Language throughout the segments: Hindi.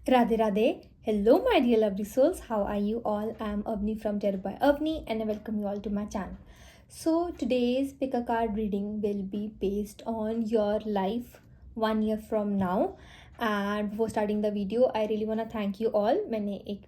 Radhe Radhe. Hello, my dear lovely souls. How are you all? I am Avni from Tarot by Avni, and I welcome you all to my channel. So, today's pick a card reading will be based on your life 1 year from now. And before starting the video, I really want to thank you all. मैंने एक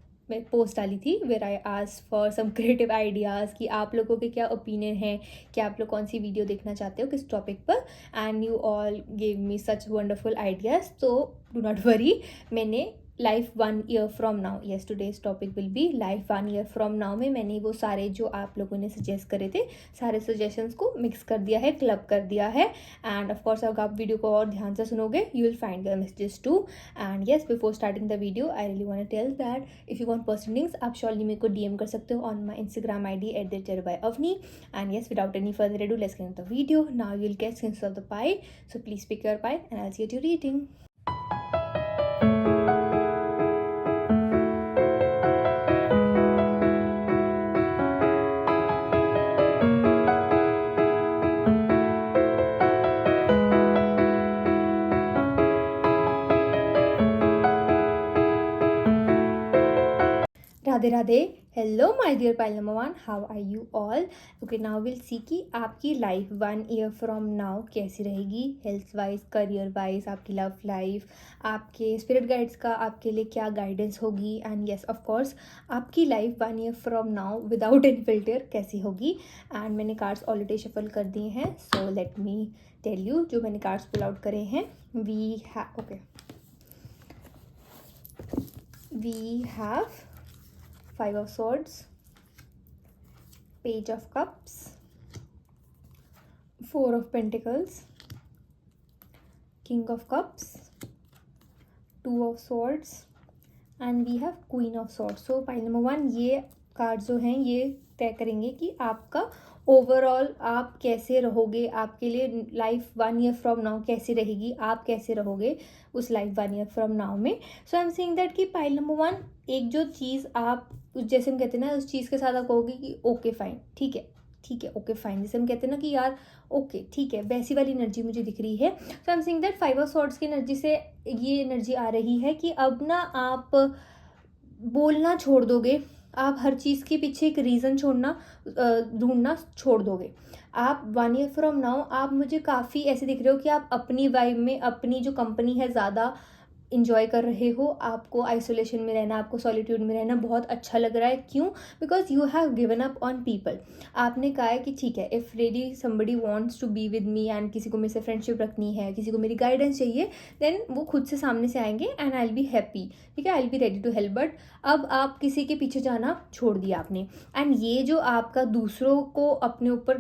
पोस्ट डाली थी where I ask for some creative ideas कि आप लोगों के क्या ओपिनियन है, कि आप लोग कौन सी वीडियो देखना चाहते हो किस टॉपिक पर, and you all give me such wonderful ideas. तो डू नॉट वरी, मैंने life 1 year from now, yes today's topic will be life 1 year from now में मैंने वो सारे जो आप लोगों ने सजेस्ट करे थे सारे सजेशंस को मिक्स कर दिया है, क्लब कर दिया है. एंड ऑफ कोर्स अगर आप वीडियो को और ध्यान से सुनोगे you will find the messages too. And yes, before starting the video I really want to tell that if you want personal links आप श्योरली मेरे को डीएम कर सकते हो on my Instagram ID @tarotbyavni. And yes, without any further ado let's get into the video. Now you will get sense of the pile, so please pick your pile and I will get your reading. Radhe Radhe. Hello my dear pile number 1, how are you all? Okay, now will see कि आपकी लाइफ 1 year फ्रॉम नाउ कैसी रहेगी, हेल्थ वाइज, करियर वाइज, आपकी लव लाइफ, आपके स्पिरिट गाइड्स का आपके लिए क्या गाइडेंस होगी. एंड येस ऑफ कोर्स आपकी life 1 year from now without any filter कैसी होगी. एंड मैंने कार्ड्स ऑलरेडी शफल कर दिए हैं, so let me tell you जो मैंने कार्ड्स पुल आउट करे हैं. We have 5 of Swords, Page of Cups, 4 of Pentacles, King of Cups, 2 of Swords, and we have Queen of Swords. So pile number 1 ये कार्ड जो हैं ये तय करेंगे कि आपका ओवरऑल आप कैसे रहोगे, आपके लिए लाइफ 1 year फ्रॉम नाउ कैसी रहेगी, आप कैसे रहोगे उस लाइफ 1 year फ्रॉम नाउ में. सो आई एम सेइंग दैट कि पाइल नंबर 1, एक जो चीज़ आप जैसे हम कहते हैं ना उस चीज़ के साथ आप कहोगे कि ओके फाइन, ठीक है ओके फाइन, जैसे हम कहते हैं ना कि यार ओके ठीक है, वैसी वाली एनर्जी मुझे दिख रही है. So I am saying that 5 of Swords की एनर्जी से ये एनर्जी आ रही है कि अब ना आप बोलना छोड़ दोगे, आप हर चीज़ के पीछे एक रीज़न ढूंढना छोड़ दोगे. आप 1 year फ्रॉम नाउ आप मुझे काफ़ी ऐसे दिख रहे हो कि आप अपनी वाइब में अपनी जो कंपनी है ज़्यादा इंजॉय कर रहे हो. आपको आइसोलेशन में रहना, आपको सॉलिट्यूड में रहना बहुत अच्छा लग रहा है. क्यों? Because you have given up on people. आपने कहा है कि ठीक है, if ready somebody wants to be with me and किसी को मेरे से फ्रेंडशिप रखनी है, किसी को मेरी गाइडेंस चाहिए, देन वो खुद से सामने से आएंगे and I will be happy. ठीक है, I will be ready to help. But अब आप किसी के पीछे जाना छोड़ दिया आपने. एंड ये जो आपका दूसरों को अपने ऊपर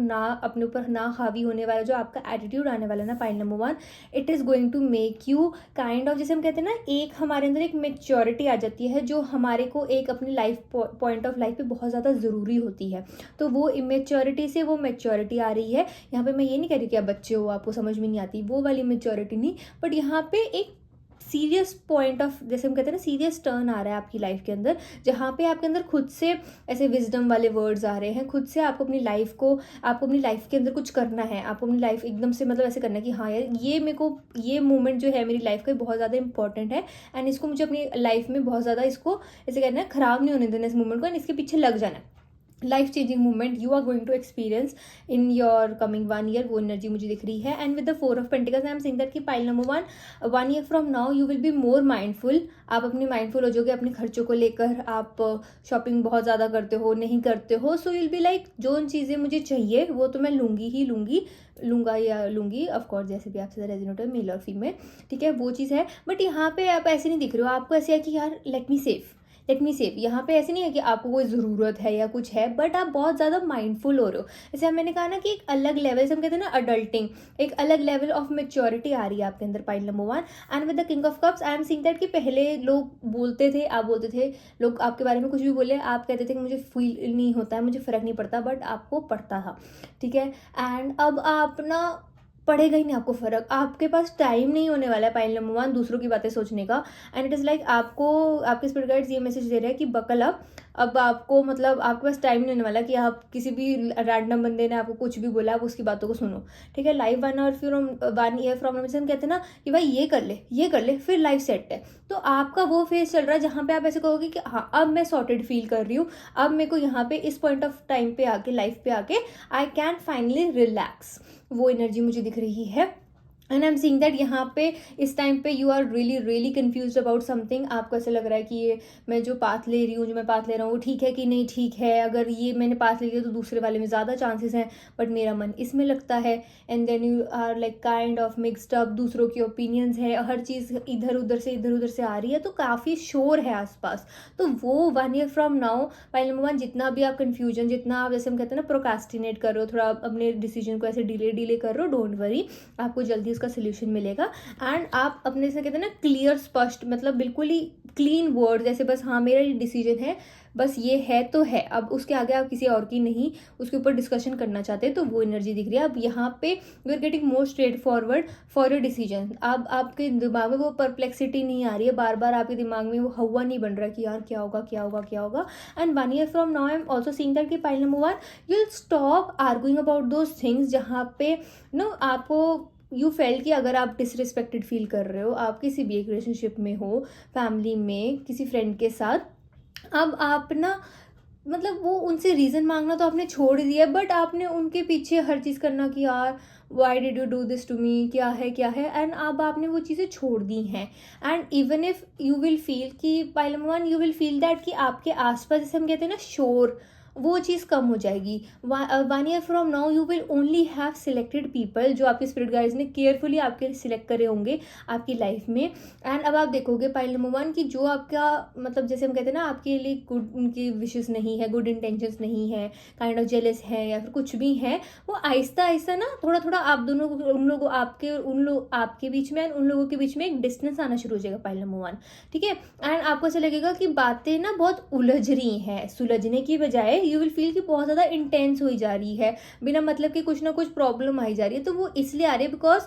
ना हावी होने वाला जो आपका एटीट्यूड आने वाला ना pile number 1, it is going to make you kind of, जैसे हम कहते हैं ना, एक हमारे अंदर एक मेच्योरिटी आ जाती है जो हमारे को एक अपनी लाइफ पॉइंट ऑफ लाइफ पे बहुत ज़्यादा ज़रूरी होती है. तो वो इमेच्योरिटी से वो मेच्योरिटी आ रही है. यहाँ पे मैं ये नहीं कह रही कि आप बच्चे हो, आपको समझ में नहीं आती, वो वाली मेच्योरिटी नहीं, बट यहाँ पे एक सीरियस पॉइंट ऑफ, जैसे हम कहते हैं ना, सीरियस टर्न आ रहा है आपकी लाइफ के अंदर, जहाँ पे आपके अंदर खुद से ऐसे विजडम वाले वर्ड्स आ रहे हैं. खुद से आपको अपनी लाइफ के अंदर कुछ करना है. आपको अपनी लाइफ एकदम से मतलब ऐसे करना है कि हाँ यार ये मोमेंट जो है मेरी लाइफ का बहुत ज़्यादा इंपॉर्टेंट है एंड इसको मुझे अपनी लाइफ में बहुत ज़्यादा इसको ऐसे करना है, ख़राब नहीं होने देना इस मोमेंट को, एंड इसके पीछे लग जाना है. Life changing movement you are going to experience in your coming 1 year, वो एनर्जी मुझे दिख रही है. And with the 4 of Pentacles I am saying that कि pile number 1 year from now you will be more mindful. आप अपने माइंडफुल हो जाओगे अपने खर्चों को लेकर. आप शॉपिंग बहुत ज़्यादा करते हो, नहीं करते हो, so you will be like जो चीज़ें मुझे चाहिए वो तो मैं लूँगी ऑफकोर्स, जैसे भी आपसे रेजोनेट है, मेल और फीमेल, ठीक है, वो चीज़ है. बट यहाँ पे आप ऐसे नहीं दिख रहे हो, आपको ऐसे है कि यार लेट मी सेव. यहाँ पे ऐसे नहीं है कि आपको कोई ज़रूरत है या कुछ है, बट आप बहुत ज़्यादा माइंडफुल हो रहे हो. जैसे मैंने कहा ना कि एक अलग लेवल से हम कहते हैं ना अडल्टिंग, एक अलग लेवल ऑफ मेच्योरिटी आ रही है आपके अंदर pile number 1. And with the king of cups I am seeing that कि पहले लोग बोलते थे लोग आपके बारे में कुछ भी बोले, आप कहते थे कि मुझे फील नहीं होता है, मुझे फ़र्क नहीं पड़ता, बट आपको पड़ता था. ठीक है, एंड अब आप ना पड़ेगा ही नहीं आपको फ़र्क, आपके पास टाइम नहीं होने वाला है पॉइंट नंबर 1 दूसरों की बातें सोचने का। एंड इट इज़ लाइक आपको आपके स्पिरिट गाइड्स ये मैसेज दे रहे हैं कि बकल अप, अब आपको मतलब आपके पास टाइम नहीं होने वाला कि आप किसी भी रैंडम बंदे ने आपको कुछ भी बोला आप उसकी बातों को सुनो, ठीक है। लाइफ 1 ईयर फ्रॉम हम कहते हैं ना कि भाई ये कर ले फिर लाइफ सेट है। तो आपका वो फेज चल रहा है जहाँ पे आप ऐसे कहोगे कि हाँ अब मैं सॉर्टेड फील कर रही हूँ, अब मेरे को यहाँ पे इस पॉइंट ऑफ टाइम पे आके लाइफ पे आके आई कैन फाइनली रिलैक्स, वो एनर्जी मुझे दिख रही है। And I am seeing that यहाँ पे इस टाइम पे you are really really confuse about something. आपको ऐसा लग रहा है कि ये मैं जो पाथ ले रही हूँ, जो मैं पाथ ले रहा हूँ वो ठीक है कि नहीं ठीक है, अगर ये मैंने पाथ ले लिया तो दूसरे वाले में ज़्यादा चांसेस हैं बट मेरा मन इसमें लगता है। And then you are like kind of mixed up, दूसरों की ओपिनियंस है, हर चीज़ इधर उधर से आ रही है, तो काफ़ी शोर है आसपास। तो वो 1 year from now point number 1 जितना भी आप कन्फ्यूजन, जितना आप जैसे हम कहते हैं ना प्रोकास्टिनेट कर रहे हो, थोड़ा अपने डिसीजन को ऐसे डिले कर रहे हो, डोंट वरी, आपको जल्दी उसका सोल्यूशन मिलेगा। एंड आप अपने से कहते हैं ना क्लियर स्पष्ट, मतलब बिल्कुल ही क्लीन वर्ड, जैसे बस हाँ मेरा ये डिसीजन है, बस ये है तो है, अब उसके आगे आप किसी और की नहीं उसके ऊपर डिस्कशन करना चाहते, तो वो एनर्जी दिख रही है। अब यहाँ पे you are getting more straight forward for your decision. अब आपके दिमाग में वो परप्लेक्सिटी नहीं आ रही है, बार बार आपके दिमाग में वो हवा नहीं बन रहा कि यार क्या होगा क्या होगा क्या होगा। And 1 year from now I am also seeing that कि point number 1 you will stop arguing about those things जहाँ पे नो आपको यू फेल कि अगर आप डिसरिस्पेक्टेड फील कर रहे हो, आप किसी भी एक रिलेशनशिप में हो, फैमिली में, किसी फ्रेंड के साथ, अब आप ना मतलब वो उनसे रीज़न मांगना तो आपने छोड़ ही दिया, बट आपने उनके पीछे हर चीज़ करना कि यार why did you do this to me, क्या है। एंड अब आपने वो चीज़ें छोड़ दी हैं। And even if you will feel कि पहले 1 यू विल फील दैट कि आपके आसपास जैसे हम कहते हैं ना शोर, वो चीज़ कम हो जाएगी। 1 year from now you will only have selected people जो आपके स्पिरिट गाइड्स ने केयरफुली आपके सिलेक्ट करे होंगे आपकी लाइफ में। एंड अब आप देखोगे पॉइंट नंबर 1 कि जो आपका मतलब जैसे हम कहते हैं ना आपके लिए गुड उनकी विशेस नहीं है, गुड इंटेंशंस नहीं है, काइंड ऑफ जेलस है या फिर कुछ भी है, वो आहिस्ता आहिस्ता ना थोड़ा थोड़ा आप दोनों उन लोगों आपके बीच में उन लोगों के बीच में एक डिस्टेंस आना शुरू हो जाएगा पॉइंट नंबर 1, ठीक है। एंड आपको ऐसा लगेगा कि बातें ना बहुत उलझ रही हैं, सुलझने की बजाय यू विल फील कि बहुत ज़्यादा इंटेंस हुई जा रही है, बिना मतलब कि कुछ ना कुछ प्रॉब्लम आई जा रही है। तो वो इसलिए आ रही है because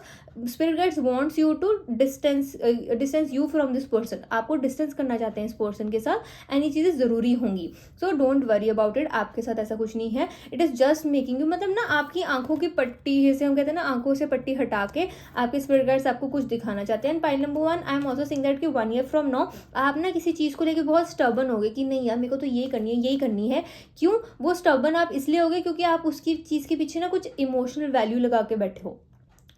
spirit guides wants you to distance you from this person, आपको डिस्टेंस करना चाहते हैं इस पर्सन के साथ, एंड ये चीज़ें ज़रूरी होंगी। So don't worry about it, आपके साथ ऐसा कुछ नहीं है। It is just making you, मतलब ना आपकी आंखों की पट्टी, जैसे हम कहते हैं ना आंखों से पट्टी हटा के आपके स्पिरिट गाइड्स आपको कुछ दिखाना चाहते हैं। And point number 1 I am also saying that कि 1 ईयर फ्रॉम नाउ आप ना किसी चीज़ को लेकर बहुत स्टबर्न हो गए कि नहीं यार मेरे को तो ये करनी है यही करनी है। क्यों वो स्टबर्न आप इसलिए हो गए क्योंकि आप उसकी चीज़ के पीछे ना कुछ इमोशनल वैल्यू लगा के बैठे हो,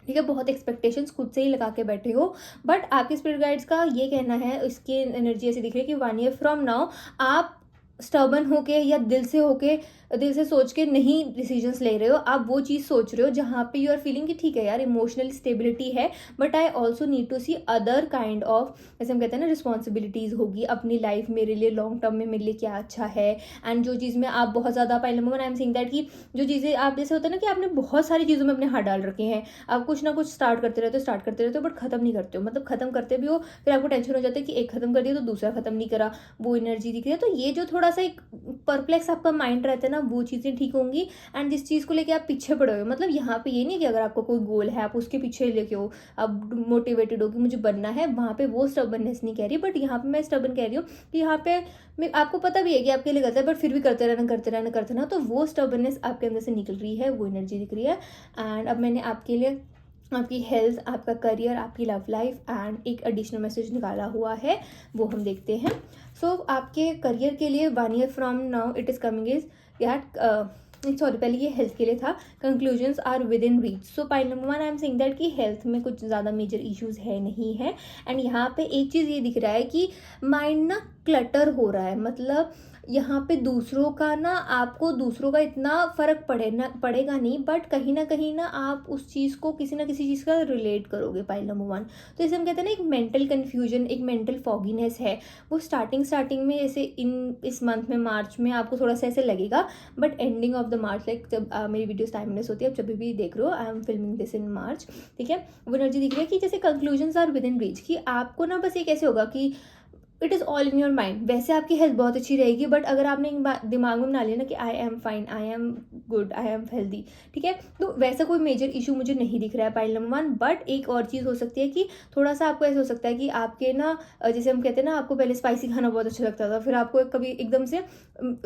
ठीक है, बहुत एक्सपेक्टेशंस खुद से ही लगा के बैठे हो। बट आपके स्पिरिट गाइड्स का ये कहना है, इसकी एनर्जी ऐसी दिख रही है कि 1 ईयर फ्रॉम नाउ आप स्टबर्न होके या दिल से सोच के नहीं डिसीजंस ले रहे हो, आप वो चीज़ सोच रहे हो जहाँ पे यू आर फीलिंग कि ठीक है यार इमोशनल स्टेबिलिटी है, but I also need to see other kind of, जैसे हम कहते हैं ना रिस्पॉन्सिबिलिटीज़ होगी अपनी लाइफ, मेरे लिए लॉन्ग टर्म में मेरे लिए क्या अच्छा है। एंड जो चीज़ में आप बहुत ज़्यादा पहले number I am saying that कि जो चीज़ें आप जैसे होता है ना कि आपने बहुत सारी चीज़ों में अपने हाथ डाल रखे हैं, आप कुछ ना कुछ स्टार्ट करते रहते हो बट ख़त्म नहीं करते हो, मतलब ख़त्म करते भी हो फिर आपको टेंशन हो जाता है कि एक ख़त्म कर दिया तो दूसरा ख़त्म नहीं करा, वो एनर्जी दिख रही है। तो ये जो थोड़ा सा एक परप्लेक्स आपका माइंड रहता है ना, वो चीज़ें ठीक होंगी। एंड जिस चीज़ को लेके आप पीछे पड़े हो, मतलब यहाँ पे ये नहीं कि अगर आपको कोई गोल है आप उसके पीछे लेके हो, आप मोटिवेटेड हो कि मुझे बनना है, वहाँ पे वो स्टबर्ननेस नहीं कह रही, बट यहाँ पे मैं स्टबर्न कह रही हूँ कि यहाँ पे मैं आपको पता भी है कि आपके लिए गलत है बट फिर भी करते रहना, तो वो स्टबर्ननेस आपके अंदर से निकल रही है, वो एनर्जी दिख रही है। एंड अब मैंने आपके लिए आपकी हेल्थ, आपका करियर, आपकी लव लाइफ एंड एक एडिशनल मैसेज निकाला हुआ है, वो हम देखते हैं। सो आपके करियर के लिए 1 year from now it is coming is sorry पहले ये हेल्थ के लिए था, conclusions are with in reach. So point number 1 I am saying that कि हेल्थ में कुछ ज़्यादा मेजर इश्यूज है नहीं है। एंड यहाँ पे एक चीज़ ये दिख रहा है कि माइंड ना क्लटर हो रहा है, मतलब यहाँ पे दूसरों का ना आपको दूसरों का इतना फ़र्क पड़ेगा नहीं, बट कहीं ना आप उस चीज़ को किसी ना किसी चीज़ का रिलेट करोगे पॉइंट नंबर 1। तो जैसे हम कहते हैं ना एक मेंटल कन्फ्यूजन, एक मेंटल फॉगीनेस है, वो स्टार्टिंग में जैसे इस मंथ में मार्च में आपको थोड़ा सा ऐसे लगेगा, but ending of the March like जब मेरी वीडियोस टाइमलेस होती है, आप जब भी देख रहे हो, I am filming this in March, ठीक है, वो एनर्जी दिख रही है कि जैसे conclusions are with in reach, कि आपको ना बस ये कैसे होगा कि it is all in your mind. वैसे आपकी हेल्थ बहुत अच्छी रहेगी, बट अगर आपने दिमाग में बना लिया ना कि I am fine, I am good, I am healthy, ठीक है, तो वैसा कोई मेजर इशू मुझे नहीं दिख रहा है पाइल नंबर 1। बट एक और चीज़ हो सकती है कि थोड़ा सा आपको ऐसा हो सकता है कि आपके ना जैसे हम कहते हैं ना, आपको पहले स्पाइसी खाना बहुत अच्छा लगता था, फिर आपको कभी एकदम से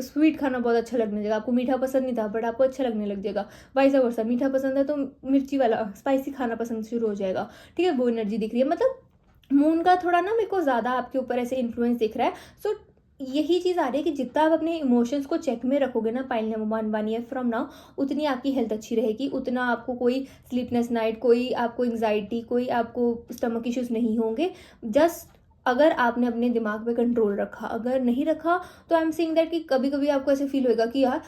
स्वीट खाना बहुत अच्छा लगने लगा, आपको मीठा पसंद नहीं था बट आपको अच्छा लगने लग जाएगा। वाइस वर्सा, मीठा पसंद है तो मिर्ची वाला स्पाइसी खाना पसंद शुरू हो जाएगा, ठीक है, वो एनर्जी दिख रही है। मतलब मून का थोड़ा ना मेरे को ज़्यादा आपके ऊपर ऐसे इन्फ्लुएंस दिख रहा है। सो यही चीज़ आ रही है कि जितना आप अपने इमोशंस को चेक में रखोगे ना pile number 1 year from now, उतनी आपकी हेल्थ अच्छी रहेगी, उतना आपको कोई स्लीपनेस नाइट, कोई आपको एंग्जाइटी, कोई आपको स्टमक इश्यूज नहीं होंगे। जस्ट अगर आपने अपने दिमाग पे कंट्रोल रखा, अगर नहीं रखा तो आई एम सेइंग दैट कि कभी कभी आपको ऐसे फील होएगा कि यार,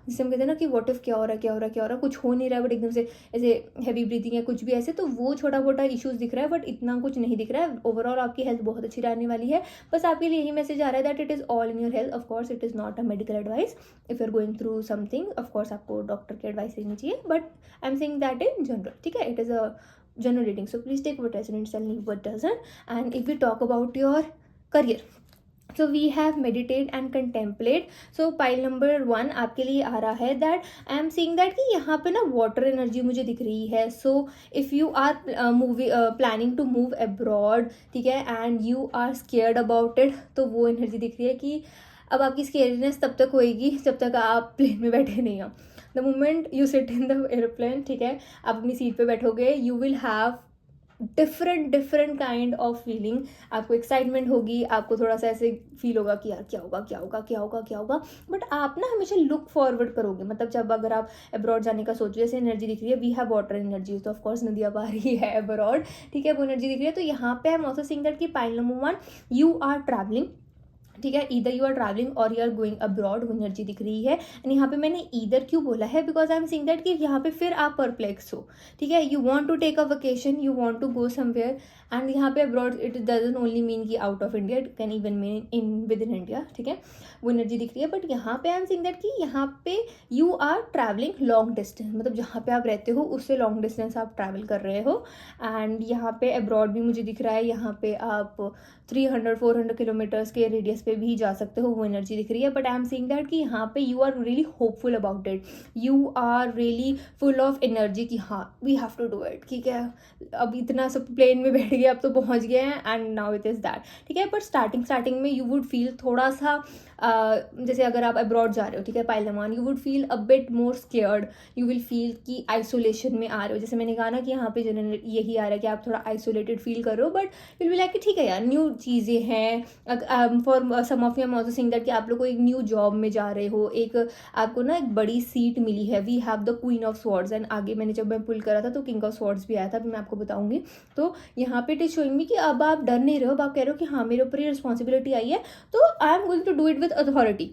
जिसे हम कहते हैं ना कि व्हाट इफ, क्या हो रहा है, क्या हो रहा है, क्या हो रहा है, कुछ हो नहीं रहा है बट एकदम से ऐसे हैवी ब्रीथिंग या कुछ भी ऐसे, तो वो छोटा मोटा इश्यूज दिख रहा है बट इतना कुछ नहीं दिख रहा है। ओवरऑल आपकी हेल्थ बहुत अच्छी रहने वाली है। बस आपके लिए यही मैसेज आ रहा है that it is all in your health. Of course it is not a medical advice. If you are going through something, of course आपको डॉक्टर की एडवाइस लेनी चाहिए, but I am saying that in general, ठीक है, it is a general reading, so please take what resonates and leave what doesn't. And if we talk about your career, so we have meditate and contemplate. So pile number 1 आपके लिए आ रहा है that I am seeing that कि यहाँ पे ना वाटर एनर्जी मुझे दिख रही है। So if you are planning to move abroad, ठीक है, and you are scared about it, तो वो एनर्जी दिख रही है कि अब आपकी स्केयरनेस तब तक होएगी जब तक आप प्लेन में बैठे नहीं हो। The moment you sit in the airplane, ठीक है, आप अपनी सीट पे बैठोगे, you will have different kind of feeling. आपको एक्साइटमेंट होगी, आपको थोड़ा सा ऐसे फील होगा कि यार क्या होगा, क्या होगा, क्या होगा, क्या होगा, बट आप ना हमेशा लुक फॉरवर्ड करोगे। मतलब जब अगर आप अब्रॉड जाने का सोच, जैसे एनर्जी दिख रही है, वी हैव वाटर एनर्जी, तो ऑफकोर्स नदियाँ बह रही है अब्रॉड, ठीक है, वो एनर्जी दिख रही है। तो यहाँ पे I am also seeing that कि pile number 1, you are travelling, ठीक है, ईदर यू आर ट्रैवलिंग और यू आर गोइंग अब्रॉड, वो एनर्जी दिख रही है। एंड यहाँ पे मैंने ईदर क्यों बोला है, because I am seeing that कि यहाँ पे फिर आप परप्लेक्स हो, ठीक है, you want to take a vacation, you want to go somewhere, and यहाँ पे abroad it doesn't only mean कि out of India, it can even mean in within India, ठीक है, वो एनर्जी दिख रही है। बट यहाँ पे आई एम सीइंग दैट कि यहाँ पे you are travelling long distance, मतलब जहाँ पे आप रहते हो उससे लॉन्ग डिस्टेंस आप ट्रैवल कर रहे हो। एंड यहाँ पे अब्रॉड भी मुझे दिख रहा है, यहाँ पे आप 300-400 किलोमीटर्स के रेडियस पे भी जा सकते हो, वो एनर्जी दिख रही है। But I am seeing that कि यहाँ पे you are really hopeful about it, you are really full of energy कि हाँ we have to do it, ठीक है, अब इतना सब प्लेन में बैठ गए, अब तो पहुँच गए हैं, and now it is that, ठीक है। बट स्टार्टिंग में यू वुड फील थोड़ा सा जैसे अगर आप अब्रॉड जा रहे हो, ठीक है, पाइलमान, you would feel a bit more scared, you will feel कि आइसोलेशन में आ रहे हो। जैसे मैंने कहा ना कि यहाँ पे जनरल यही आ रहा है कि आप थोड़ा आइसोलेटेड फील कर रहे हो, बट विल बी लाइक कि ठीक है यार, न्यू चीज़ें हैं। For some of you I am also saying that कि आप लोग को एक न्यू जॉब में जा रहे हो, एक आपको ना एक बड़ी सीट मिली है, we have the queen of swords, and आगे मैंने जब मैं पुल करा था तो किंग ऑफ स्वॉर्ड्स भी आया था, अभी मैं आपको बताऊंगी। तो यहाँ पे इट इज शोइंग मी कि अब आप डर नहीं रहे हो, अब आप कह रहे हो कि हाँ मेरे ऊपर ये रिस्पॉन्सिबिलिटी आई है, तो I am going to do it with authority,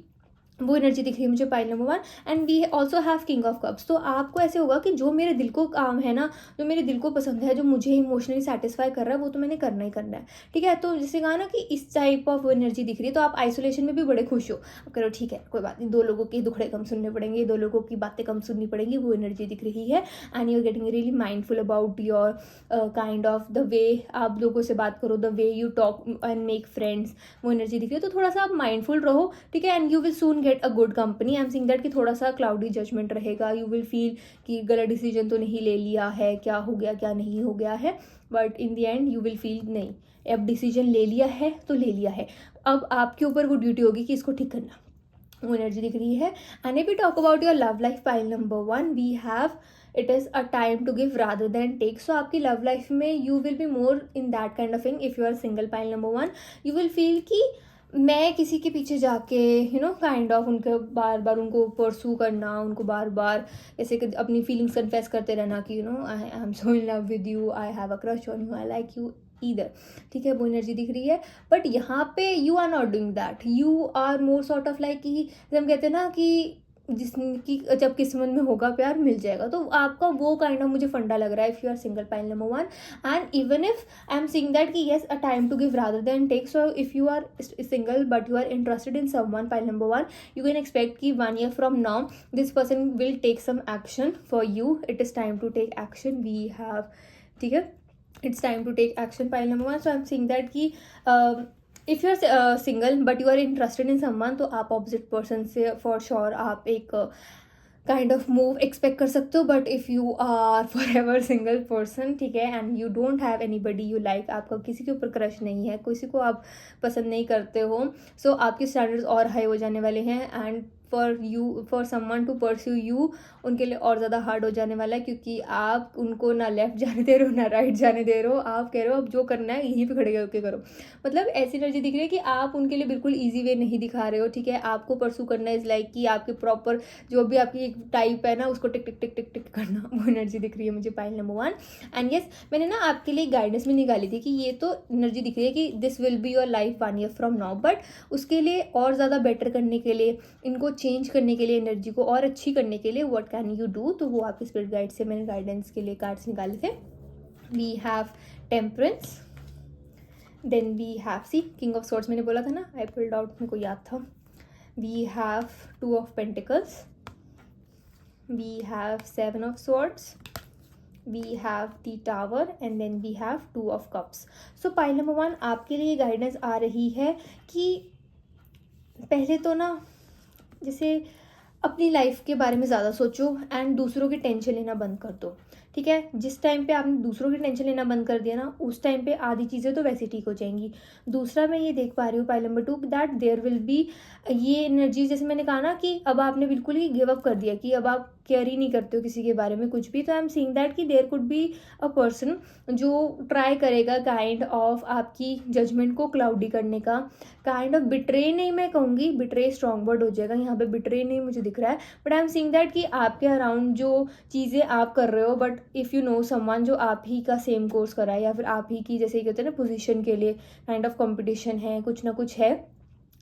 वो एनर्जी दिख रही है मुझे pile number 1। And we also have king of cups, तो आपको ऐसे होगा कि जो मेरे दिल को काम है ना, जो मेरे दिल को पसंद है, जो मुझे इमोशनली सेटिस्फाई कर रहा है, वो तो मैंने करना ही करना है, ठीक है। तो जैसे कहा ना कि इस टाइप ऑफ एनर्जी दिख रही है, तो आप आइसोलेशन में भी बड़े खुश हो, आप करो ठीक है कोई बात नहीं, 2 लोगों के दुखड़े कम सुनने पड़ेंगे, 2 लोगों की बातें कम सुननी पड़ेंगी, वो एनर्जी दिख रही है। And you are getting really mindful about your kind of the way आप लोगों से बात करो, the way you talk and make friends, वो एनर्जी दिख रही है। तो थोड़ा सा आप माइंडफुल रहो, ठीक है, and you will soon get a good company. I am seeing that कि थोड़ा सा क्लाउडी जजमेंट रहेगा, यू विल फील कि गलत डिसीजन तो नहीं ले लिया है, क्या हो गया क्या नहीं हो गया है, but in the end you will feel नहीं, अब डिसीजन ले लिया है तो ले लिया है, अब आपके ऊपर वो ड्यूटी होगी कि इसको ठीक करना, वो एनर्जी दिख रही है। And if we talk about your love life pile number 1, we have it is a time to give rather than take. So आपकी लव लाइफ में you will be more in that kind of thing. If you are single pile number 1, you will feel कि मैं किसी के पीछे जाके काइंड ऑफ उनके बार बार उनको परसू करना, उनको बार बार ऐसे अपनी फीलिंग्स कन्फेस करते रहना कि I am so in love with you, I have a crush on you, I like you either, ठीक है, वो एनर्जी दिख रही है। बट यहाँ पे you are not doing that, you are more sort of like कि जब हम कहते हैं ना कि जिसकी जब किस्मत में होगा प्यार मिल जाएगा, तो आपका वो काइंड ऑफ मुझे फंडा लग रहा है if you are single pile number 1। And even if I am seeing that कि yes a time to give rather than take. So if you are single but you are interested in someone pile number 1, you can expect कि 1 year from now this person will take some action for you, it is time to take action, we have, ठीक है, it's time to take action pile number 1। So I am seeing that कि if you are single but you are interested in someone, तो आप ऑपोजिट पर्सन से फॉर श्योर आप एक काइंड ऑफ मूव एक्सपेक्ट कर सकते हो. But if you are forever single person, ठीक है, and you don't have anybody you like, आपका किसी के ऊपर क्रश नहीं है, किसी को आप पसंद नहीं करते हो, सो आपके स्टैंडर्ड्स और हाई हो जाने वाले हैं. And for someone to pursue you, उनके लिए और ज़्यादा हार्ड हो जाने वाला है, क्योंकि आप उनको ना लेफ्ट जाने दे रहे हो ना राइट जाने दे रहे हो. आप कह रहे हो अब जो करना है यहीं पे खड़े होकर करो. मतलब ऐसी एनर्जी दिख रही है कि आप उनके लिए बिल्कुल ईजी वे नहीं दिखा रहे हो. ठीक है, आपको परस्यू करना इज़ लाइक कि आपके प्रॉपर जो भी आपकी एक टाइप है ना, उसको टिक टिक टिक टिक टिक करना, वो एनर्जी दिख रही है मुझे पाइल नंबर 1. एंड यस, मैंने ना आपके लिए गाइडेंस भी निकाली थी कि ये तो एनर्जी दिख रही है कि this will be your life 1 year from now, but उसके लिए और ज़्यादा बेटर करने के लिए, इनको चेंज करने के लिए, एनर्जी को और अच्छी करने के लिए व्हाट कैन यू डू. तो वो आपके स्पिरिट गाइड से मैंने गाइडेंस के लिए कार्ड्स निकाले थे. We have temperance, then we have see king of swords, मैंने बोला था ना, आई पुल्ड आउट, मेरे को याद था. We have 2 of Pentacles, we have 7 of Swords, we have the Tower, and then we have 2 of Cups. So pile number 1, आपके लिए गाइडेंस आ रही है कि पहले तो ना जैसे अपनी लाइफ के बारे में ज़्यादा सोचो एंड दूसरों की टेंशन लेना बंद कर दो. ठीक है, जिस टाइम पे आपने दूसरों की टेंशन लेना बंद कर दिया ना, उस टाइम पे आधी चीज़ें तो वैसे ठीक हो जाएंगी. दूसरा मैं ये देख पा रही हूँ pile number 2 that there will be ये एनर्जी, जैसे मैंने कहा ना कि अब आपने बिल्कुल ही गिव अप कर दिया कि अब आप केयर ही नहीं करते हो किसी के बारे में कुछ भी. तो आई एम सीइंग दैट कि there could be a person जो ट्राई करेगा काइंड ऑफ आपकी जजमेंट को क्लाउडी करने का, काइंड ऑफ बिट्रे नहीं, मैं कहूँगी बिट्रे स्ट्रॉन्ग वर्ड हो जाएगा यहाँ पे, बिट्रे नहीं मुझे दिख रहा है, but I am seeing that कि आपके अराउंड जो चीज़ें आप कर रहे हो, but if you know someone जो आप ही का सेम कोर्स करा है, या फिर आप ही की जैसे कहते हैं ना पोजीशन के लिए काइंड ऑफ कंपटीशन है, कुछ ना कुछ है,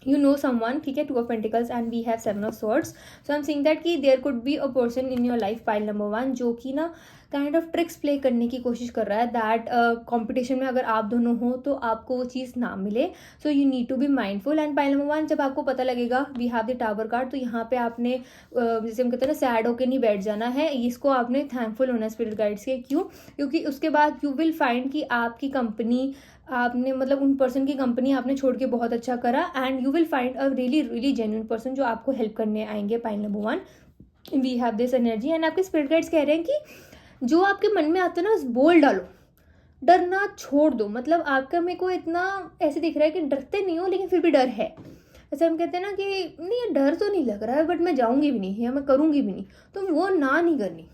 you know someone. ठीक है, 2 of Pentacles and we have 7 of Swords. So I'm saying that कि there could be a person in your life pile number 1 जो कि ना काइंड ऑफ ट्रिक्स प्ले करने की कोशिश कर रहा है दैट कंपटीशन में अगर आप दोनों हो तो आपको वो चीज़ ना मिले. So you need to be mindful. And pile number 1, जब आपको पता लगेगा we have the tower card, तो यहाँ पे आपने जैसे हम कहते हैं ना सैड होके नहीं बैठ जाना है, इसको आपने थैंकफुल होना है स्पिरिट गाइड्स के. क्यों? क्योंकि उसके बाद यू विल फाइंड कि आपकी कंपनी, आपने मतलब उन पर्सन की कंपनी आपने छोड़ के बहुत अच्छा करा, and you will find a really really genuine person जो आपको हेल्प करने आएंगे. Pile number 1, we have this energy. And आपके स्पिरिट गाइड्स कह रहे हैं कि जो आपके मन में आता है ना बोल डालो, डरना छोड़ दो. मतलब आपका मेरे को इतना ऐसे दिख रहा है कि डरते नहीं हो लेकिन फिर भी डर है. जैसे हम कहते हैं ना कि नहीं डर तो नहीं लग रहा है बट मैं जाऊंगी भी नहीं या मैं करूंगी भी नहीं, तो वो ना नहीं करनी,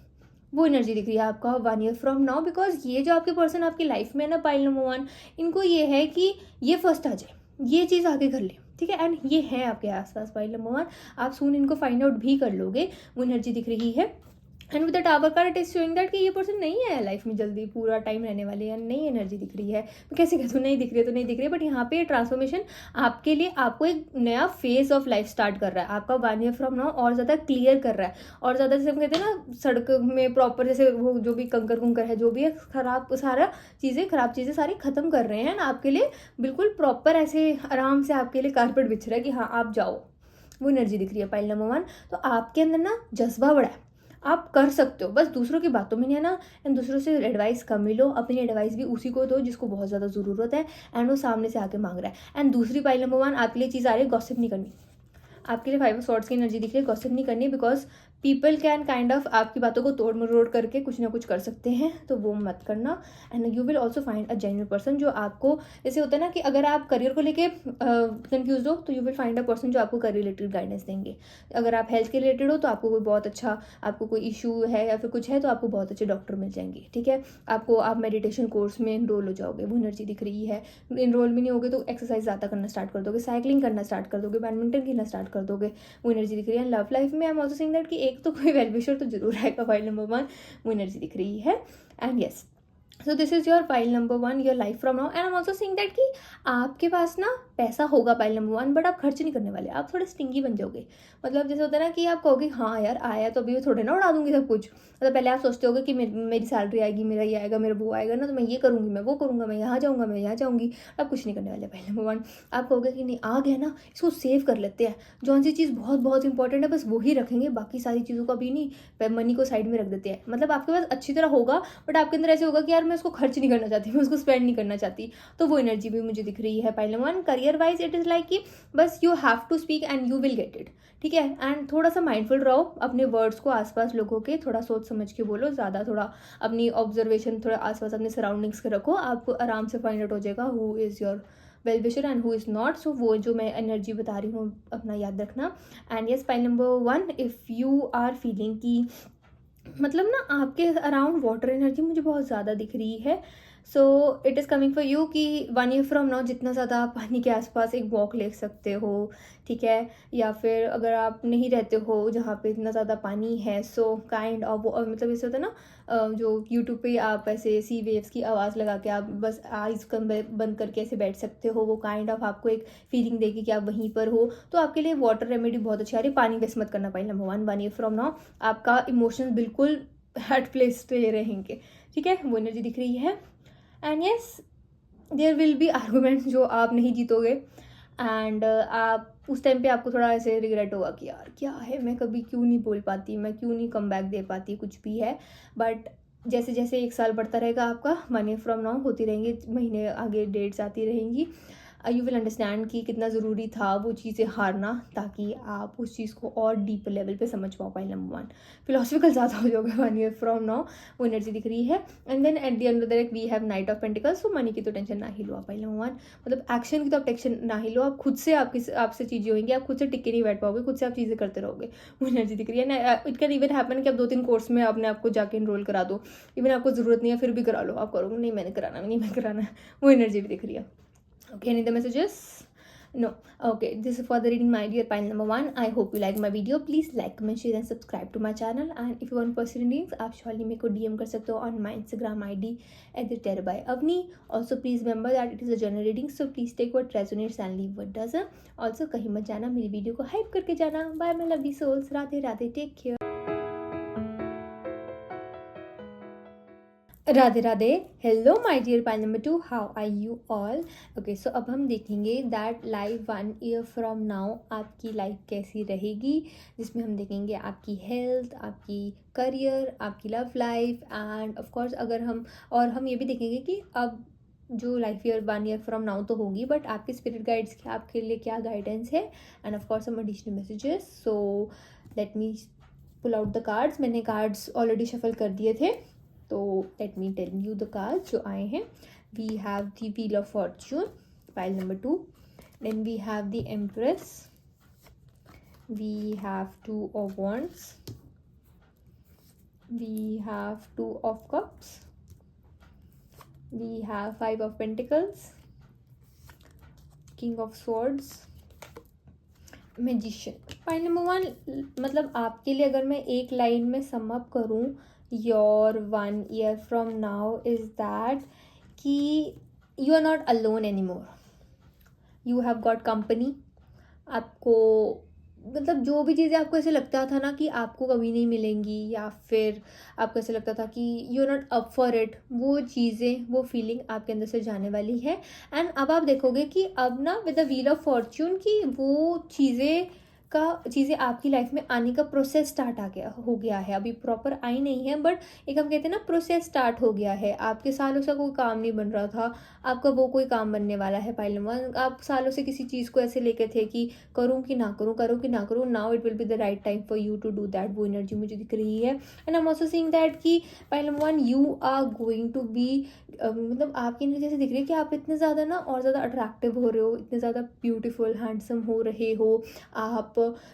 वो एनर्जी दिख रही है आपका 1 year फ्रॉम नाउ. बिकॉज ये जो आपके पर्सन आपकी लाइफ में है ना पाइल नंबर 1, इनको ये है कि ये फर्स्ट आ जाए, ये चीज़ आगे कर ले. ठीक है, एंड ये है आपके आसपास पाइल नंबर 1, आप सून इनको फाइंड आउट भी कर लोगे. वो एनर्जी दिख रही है. And with the tower card it is showing that कि ये पर्सन नहीं है लाइफ में जल्दी पूरा टाइम रहने वाले, या नई एनर्जी दिख रही है. मैं कैसे कहती हूँ नहीं दिख रही है तो नहीं दिख रही है, बट यहाँ पे ट्रांसफॉर्मेशन आपके लिए आपको एक नया फेज ऑफ लाइफ स्टार्ट कर रहा है. आपका 1 year फ्रॉम नाउ और ज़्यादा क्लियर कर रहा है, और ज़्यादा जैसे हम कहते हैं ना सड़क में प्रॉपर जैसे वो जो भी कंकर कुंकर है जो भी है खराब खराब चीज़ें सारी खत्म कर रहे हैं ना आपके लिए. बिल्कुल प्रॉपर ऐसे आराम से आपके लिए कारपेट बिछ रहा है कि हाँ आप जाओ. वो एनर्जी दिख रही है पाइल नंबर 1. तो आपके अंदर ना जज्बा बड़ा है, आप कर सकते हो, बस दूसरों की बातों में नहीं है ना. एंड दूसरों से एडवाइस कम मिलो, अपनी एडवाइस भी उसी को दो जिसको बहुत ज़्यादा ज़रूरत है एंड वो सामने से आके मांग रहा है. एंड दूसरी पाइल नंबर 1 आपके लिए चीज़ आ रही है, गॉसिप नहीं करनी. आपके लिए 5 of Swords की एनर्जी दिख रही है, गॉसिप नहीं करनी. Because people can kind of आपकी बातों को तोड़ मरोड़ करके कुछ ना कुछ कर सकते हैं, तो वो मत करना. And you will also find a genuine person जो आपको, जैसे होता है ना कि अगर आप करियर को लेके कंफ्यूज हो तो you will find a person जो आपको करियर रिलेटेड गाइडेंस देंगे. अगर आप हेल्थ के रिलेटेड हो तो आपको कोई बहुत अच्छा, आपको कोई इशू है या फिर कुछ है तो आपको बहुत अच्छे डॉक्टर मिल जाएंगे. ठीक है, आप मेडिटेशन कोर्स में इनरोल हो जाओगे, वो एनर्जी दिख रही है. इनरोल भी नहीं होगे तो एक्सरसाइज ज़्यादा करना स्टार्ट कर दोगे, साइकिलिंग करना स्टार्ट कर दोगे, बैडमिंटन खेलना स्टार्ट कर दोगे. वो एनर्जी दिख रही है. लव लाइफ में आई एम ऑल्सो सेइंग दैट कि एक तो कोई वेलविशर तो जरूर आएगा पाइल नंबर 1, वो एनर्जी दिख रही है. And yes, so this is your pile number 1, your life from now. And I am also saying that कि आपके पास ना पैसा होगा पाइल नंबर 1, बट आप खर्च नहीं करने वाले, आप थोड़े स्टिंगी बन जाओगे. मतलब जैसे होता है ना कि आप कहोगे हाँ यार आया तो अभी थोड़े ना उड़ा दूंगी सब कुछ. मतलब पहले आप सोचते होगे कि मेरी सैलरी आएगी, मेरा ये आएगा, मेरा वो आएगा ना, तो मैं ये करूँगी, मैं वो करूँगा, मैं यहाँ जाऊँगा, मैं यहाँ जाऊँगी. आप कुछ नहीं करने वाले पाइल नंबर 1. आप कहोगे कि नहीं आ गया ना, इसको सेव कर लेते हैं, जौन सी चीज़ बहुत बहुत इंपॉर्टेंट है बस वही रखेंगे, बाकी सारी चीज़ों का भी नहीं, मनी को साइड में रख देते हैं. मतलब आपके पास अच्छी तरह होगा बट आपके अंदर ऐसे होगा कि यार मैं उसको खर्च नहीं करना चाहती, मैं उसको स्पेंड नहीं करना चाहती, तो वो एनर्जी भी मुझे दिख रही है pile number 1। Career wise it is like कि बस you have to speak and you will get it, ठीक है। एंड थोड़ा सा माइंडफुल रहो, अपने वर्ड्स को आसपास लोगों के थोड़ा सोच समझ के बोलो, ज़्यादा थोड़ा अपनी ऑब्जर्वेशन थोड़ा आसपास अपने सराउंडिंग्स के रखो, आपको आराम से फाइंड आउट हो जाएगा who is your well wisher and who is not. So वो जो मैं एनर्जी बता रही हूँ अपना याद रखना। And yes, pile number 1, if you are feeling कि मतलब ना आपके अराउंड वाटर एनर्जी मुझे बहुत ज़्यादा दिख रही है, सो it is coming for you कि 1 ईयर फ्रॉम नाउ जितना ज़्यादा आप पानी के आसपास एक वॉक ले सकते हो, ठीक है। या फिर अगर आप नहीं रहते हो जहाँ पे इतना ज़्यादा पानी है, सो काइंड ऑफ मतलब ऐसे होता है ना, जो यूट्यूब पे आप ऐसे सी वेव्स की आवाज़ लगा के आप बस आइज़ बंद करके ऐसे बैठ सकते हो, वो काइंड ऑफ आपको एक फीलिंग देगी कि आप वहीं पर हो। तो आपके लिए वाटर रेमेडी बहुत अच्छी आ रही है। पानी वेस्ट मत करना pile number 1 year from now, आपका इमोशन बिल्कुल एट प्लेस पे रहेंगे, ठीक है। वो एनर्जी दिख रही है। And yes, there will be argument जो आप नहीं जीतोगे, एंड आप उस टाइम पे आपको थोड़ा ऐसे रिग्रेट होगा कि यार क्या है, मैं कभी क्यों नहीं बोल पाती, मैं क्यों नहीं कम बैक दे पाती, कुछ भी है। बट जैसे जैसे 1 साल बढ़ता रहेगा आपका, 1 ईयर फ्रॉम नाउ होती रहेंगी, महीने आगे डेट्स आती रहेंगी, यू विल अंडरस्टैंड कि कितना ज़रूरी था वो चीज़ें हारना, ताकि आप उस चीज़ को और डीपर लेवल पे समझ पाओ। पाइल नंबर 1, फिलोसफिकल ज़्यादा हो जाओगे 1 ईयर फ्रॉम नाउ, वो एनर्जी दिख रही है। And then at the end of the day we have knight of pentacles. तो मनी की तो टेंशन ना ही लो आप पाइल नंबर 1, मतलब एक्शन की तो आप टेंशन ना ही लो, आप खुद से आपसे चीज़ें होंगी, आप खुद से टिक के नहीं बैठ पाओगे, खुद से आप चीज़ें करते रहोगे, वो एनर्जी दिख रही है। इट कैन इवन हैपन कि आप 2-3 कोर्स में अपने आपको जाके इनरोल करा दो, इवन आपको ज़रूरत नहीं है फिर भी करा लो, आप करोगे नहीं मैंने कराना, नहीं मैं कराना, वो एनर्जी भी दिख रही है। Okay, any the messages? No. Okay, this is for the reading, my dear pile number 1. I hope you like my video. Please like, comment, share and subscribe to my channel. And if you want personal readings, आप surely मेरे को DM कर सकते हो on my Instagram ID @thetarotbyavni. Also please remember that it is a general reading, so please take what resonates and leave what doesn't. Also कहीं मत जाना, मेरी वीडियो को हाइप करके जाना। Bye my lovely souls. Radhe Radhe, take care. Radhe Radhe, hello my dear pile number 2, how are you all. Okay, so अब हम देखेंगे that life 1 year from now आपकी लाइफ कैसी रहेगी, जिसमें हम देखेंगे आपकी हेल्थ, आपकी करियर, आपकी love life, and of course अगर हम ये भी देखेंगे कि अब जो लाइफ 1 ईयर फ्रॉम नाउ तो होगी, बट आपके स्पिरिट गाइड्स के आपके लिए क्या गाइडेंस है, and of course some additional messages. So let me pull out the cards. मैंने कार्ड्स ऑलरेडी शफल कर दिए थे, तो let me tell you the cards जो आए हैं। We have the wheel of fortune, pile number 2। Then we have the empress, we have 2 of wands, we have 2 of cups, we have 5 of pentacles, king of swords, magician. Point number 1, मतलब आपके लिए अगर मैं एक लाइन में सम अप करूँ your 1 year from now is that कि you are not alone any more, you have got company. आपको मतलब जो भी चीज़ें आपको ऐसे लगता था ना कि आपको कभी नहीं मिलेंगी, या फिर आपको ऐसे लगता था कि you are not up for it, वो चीज़ें, वो फीलिंग आपके अंदर से जाने वाली है। एंड अब आप देखोगे कि अब ना with the wheel of Fortune की वो चीज़ें आपकी लाइफ में आने का प्रोसेस स्टार्ट हो गया है। अभी प्रॉपर आई नहीं है, बट एक हम कहते हैं ना प्रोसेस स्टार्ट हो गया है। आपके सालों से कोई काम नहीं बन रहा था, आपका वो कोई काम बनने वाला है। पाइल नंबर, आप सालों से किसी चीज़ को ऐसे लेके थे कि करूँ कि ना करूँ, करूँ कि ना करूँ, now it will be the right time for you to do that. वो एनर्जी मुझे दिख रही है। And I am also seeing that कि pile number 1, you are going to be मतलब आपकी एनर्जी ऐसे दिख रही है कि आप इतने ज़्यादा ना और ज़्यादा अट्रैक्टिव हो रहे हो, इतने ज़्यादा ब्यूटीफुल हैंडसम हो रहे हो। आप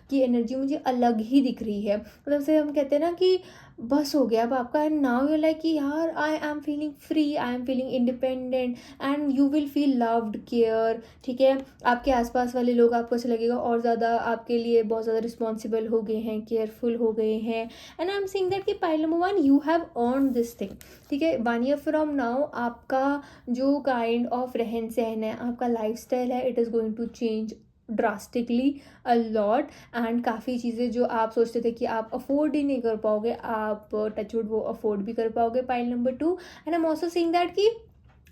की एनर्जी मुझे अलग ही दिख रही है। मतलब से हम कहते हैं ना कि बस हो गया अब आपका, एंड नाउ यू लाइक कि यार I am feeling free, I am feeling independent, and you will feel loved, care, ठीक है। आपके आसपास वाले लोग आपको ऐसा लगेगा और ज़्यादा आपके लिए बहुत ज़्यादा रिस्पॉन्सिबल हो गए हैं, केयरफुल हो गए हैं। And I am seeing that कि pile number 1, you have earn this thing, ठीक है। 1 ईयर फ्रॉम नाउ आपका जो काइंड ऑफ रहन सहन है, आपका लाइफ स्टाइल है, it is going to change drastically a lot. And काफ़ी चीज़ें जो आप सोचते थे कि आप अफोर्ड ही नहीं कर पाओगे, आप टचवुड वो अफोर्ड भी कर पाओगे। Pile number 2, and I am also seeing that कि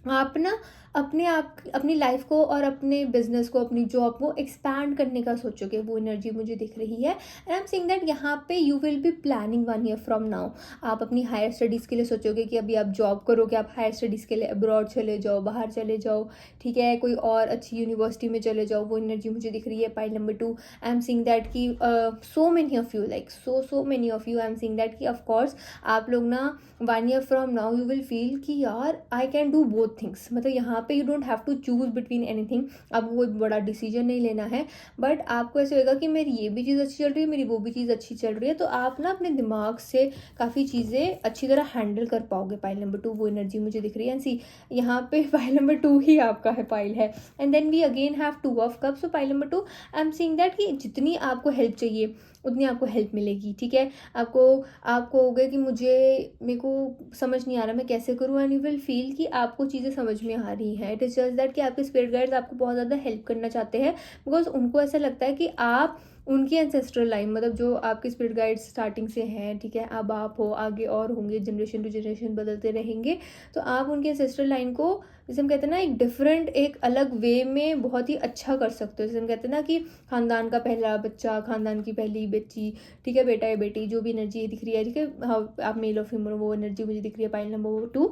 आप ना अपने आप अपनी लाइफ को और अपने बिजनेस को, अपनी जॉब को एक्सपैंड करने का सोचोगे, वो एनर्जी मुझे दिख रही है। And I am saying that यहाँ पे you will B planning 1 year from now. आप अपनी हायर स्टडीज़ के लिए सोचोगे कि अभी आप जॉब करोगे, आप हायर स्टडीज़ के लिए अब्रॉड चले जाओ, बाहर चले जाओ, ठीक है, कोई और अच्छी यूनिवर्सिटी में चले जाओ, वो एनर्जी मुझे दिख रही है। Pile number 2, I am seeing that कि so many of you, like so many of you, I am seeing that कि ऑफकोर्स आप लोग ना 1 year from now you will feel कि यार I can do both things. मतलब यहाँ पे you don't have to choose between anything, आपको कोई बड़ा डिसीजन नहीं लेना है, बट आपको ऐसे होगा कि मेरी ये भी चीज़ अच्छी चल रही है, मेरी वो भी चीज़ अच्छी चल रही है, तो आप ना अपने दिमाग से काफ़ी चीज़ें अच्छी तरह हैंडल कर पाओगे। पाइल नंबर 2 वो एनर्जी मुझे दिख रही है। एंड सी यहाँ पे पाइल नंबर 2 ही आपका है पाइल है। And then we again have 2 of cups. So pile number 2 I am seeing that कि जितनी आपको हेल्प चाहिए उतनी आपको हेल्प मिलेगी, ठीक है। आपको आपको हो गया कि मेरे को समझ नहीं आ रहा मैं कैसे करूँ, एंड यू विल फील कि आपको चीज़ें समझ में आ रही हैं। इट इज़ जस्ट दैट कि आपके स्पिरिट गाइड्स आपको बहुत ज़्यादा हेल्प करना चाहते हैं, बिकॉज उनको ऐसा लगता है कि आप उनकी एंसेस्ट्रल लाइन, मतलब जो आपके स्पिरिट गाइड्स स्टार्टिंग से हैं, ठीक है, अब आप हो, आगे और होंगे, जनरेशन टू जनरेशन बदलते रहेंगे, तो आप उनकी एंसेस्ट्रल लाइन को, जैसे हम कहते हैं ना, एक डिफरेंट, एक अलग वे में बहुत ही अच्छा कर सकते हो। जैसे हम कहते हैं ना कि खानदान का पहला बच्चा, खानदान की पहली बच्ची, ठीक है, बेटा या बेटी, जो भी एनर्जी दिख रही है, ठीक है, हाँ, आप मेल और फीमेल, वो एनर्जी मुझे दिख रही है। Pile number 2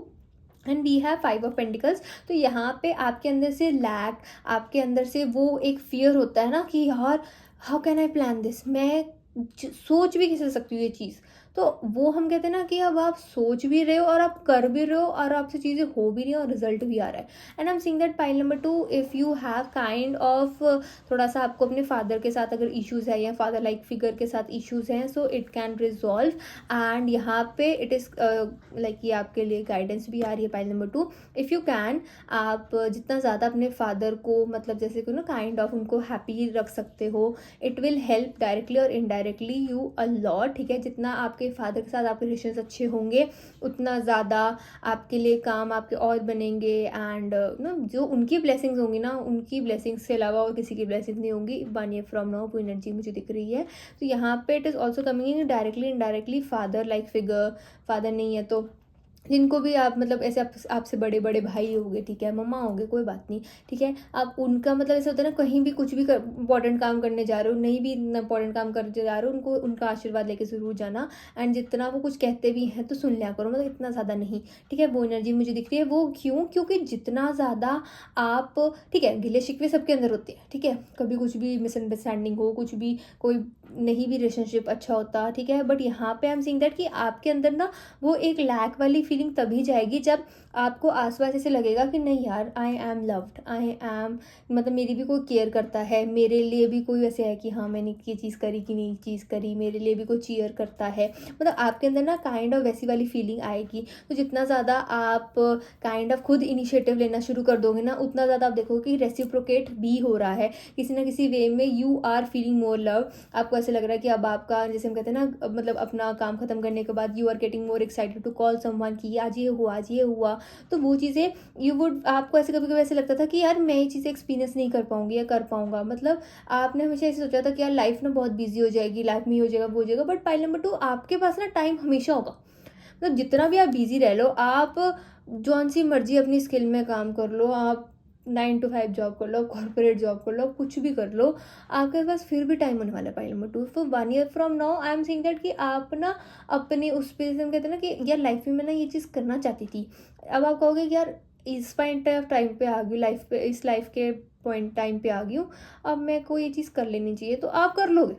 and we have 5 of pentacles. तो यहाँ पे आपके अंदर से लैक, आपके अंदर से वो एक फियर होता है ना कि यार how can I plan this, मैं सोच भी कैसे सकती हूँ ये चीज़। तो वो हम कहते हैं ना कि अब आप सोच भी रहे हो और आप कर भी रहे हो और आपसे चीज़ें हो भी रही हैं और रिजल्ट भी आ रहा है। And I am seeing that pile number 2, if you have kind of थोड़ा सा आपको अपने फादर के साथ अगर इश्यूज़ है या फादर लाइक फिगर के साथ इश्यूज़ हैं, so it can resolve. And यहाँ पे इट इज़ लाइक ये आपके लिए गाइडेंस भी आ रही है। Pile number 2, if you can, आप जितना ज़्यादा अपने फादर को, मतलब जैसे कि ना काइंड ऑफ उनको हैप्पी रख सकते हो, इट विल हेल्प डायरेक्टली और इनडायरेक्टली यू अ लॉट, ठीक है। जितना आपके फादर के साथ आपके रिलेशंस अच्छे होंगे, उतना ज़्यादा आपके लिए काम आपके और बनेंगे। एंड ना जो उनकी ब्लेसिंग्स होंगी ना, उनकी ब्लेसिंग्स से अलावा और किसी की ब्लेसिंग नहीं होंगी। 1 ईयर फ्रॉम नाउ वो एनर्जी मुझे दिख रही है। तो यहाँ पे it is also coming in directly indirectly father like figure. Father नहीं है तो जिनको भी आप, मतलब ऐसे आपसे बड़े बड़े भाई होंगे, ठीक है, मम्मा होंगे, कोई बात नहीं, ठीक है, आप उनका, मतलब ऐसा होता है ना, कहीं भी कुछ भी इंपॉर्टेंट काम करने जा रहे हो, नहीं भी इंपॉर्टेंट काम करने जा रहे हो, उनको उनका आशीर्वाद लेके ज़रूर जाना। एंड जितना वो कुछ कहते भी हैं तो सुन लिया करो, मतलब इतना ज़्यादा नहीं, ठीक है। वो एनर्जी मुझे दिख रही है। वो क्यों? क्योंकि जितना ज़्यादा आप, ठीक है, गिले शिकवे सबके अंदर होते हैं, ठीक है, कभी कुछ भी मिसअंडरस्टैंडिंग हो, कुछ भी, कोई नहीं भी रिलेशनशिप अच्छा होता, ठीक है, बट यहाँ पे आई एम सीइंग दैट कि आपके अंदर ना वो एक लैक वाली फीलिंग तभी जाएगी जब आपको आसपास ऐसे लगेगा कि नहीं यार, I am loved, I am, मतलब मेरी भी कोई केयर करता है, मेरे लिए भी कोई ऐसे है कि हाँ मैंने ये चीज़ करी कि नहीं चीज़ करी, मेरे लिए भी कोई चीयर करता है, मतलब आपके अंदर ना काइंड ऑफ वैसी वाली फीलिंग आएगी। तो जितना ज़्यादा आप काइंड ऑफ खुद इनिशिएटिव लेना शुरू कर दोगे ना, उतना ज़्यादा आप देखोगे कि रेसिप्रोकेट भी हो रहा है किसी ना किसी वे में। You are feeling more love. आपको ऐसे लग रहा है कि अब आपका, जैसे हम कहते हैं ना, मतलब अपना काम खत्म करने के बाद you are getting more excited to call someone कि आज ये हुआ, आज ये हुआ। तो वो चीज़ें यू वुड, आपको ऐसे कभी कभी ऐसे लगता था कि यार मैं ये चीज़ें एक्सपीरियंस नहीं कर पाऊंगी या कर पाऊंगा, मतलब आपने हमेशा ऐसे सोचा था कि यार लाइफ ना बहुत बिजी हो जाएगी, लाइफ में ही हो जाएगा, वो हो जाएगा। बट पाइल नंबर 2, आपके पास ना टाइम हमेशा होगा। मतलब जितना भी आप बिजी रह लो, आप जौन सी मर्जी अपनी स्किल में काम कर लो, आप 9 to 5 जॉब कर लो, कॉर्पोरेट जॉब कर लो, कुछ भी कर लो, आपके पास फिर भी टाइम होने वाला है। पाइल नंबर 2, तो 1 year from now I am saying that कि आप ना अपने उस पे, हम कहते हैं ना कि यार लाइफ में मैं ना ये चीज़ करना चाहती थी, अब आप कहोगे कि यार इस पॉइंट ऑफ टाइम पे आ गई लाइफ पे, इस लाइफ के पॉइंट टाइम पे आ गई हूँ, अब मेरे को ये चीज़ कर लेनी चाहिए, तो आप कर लोगे।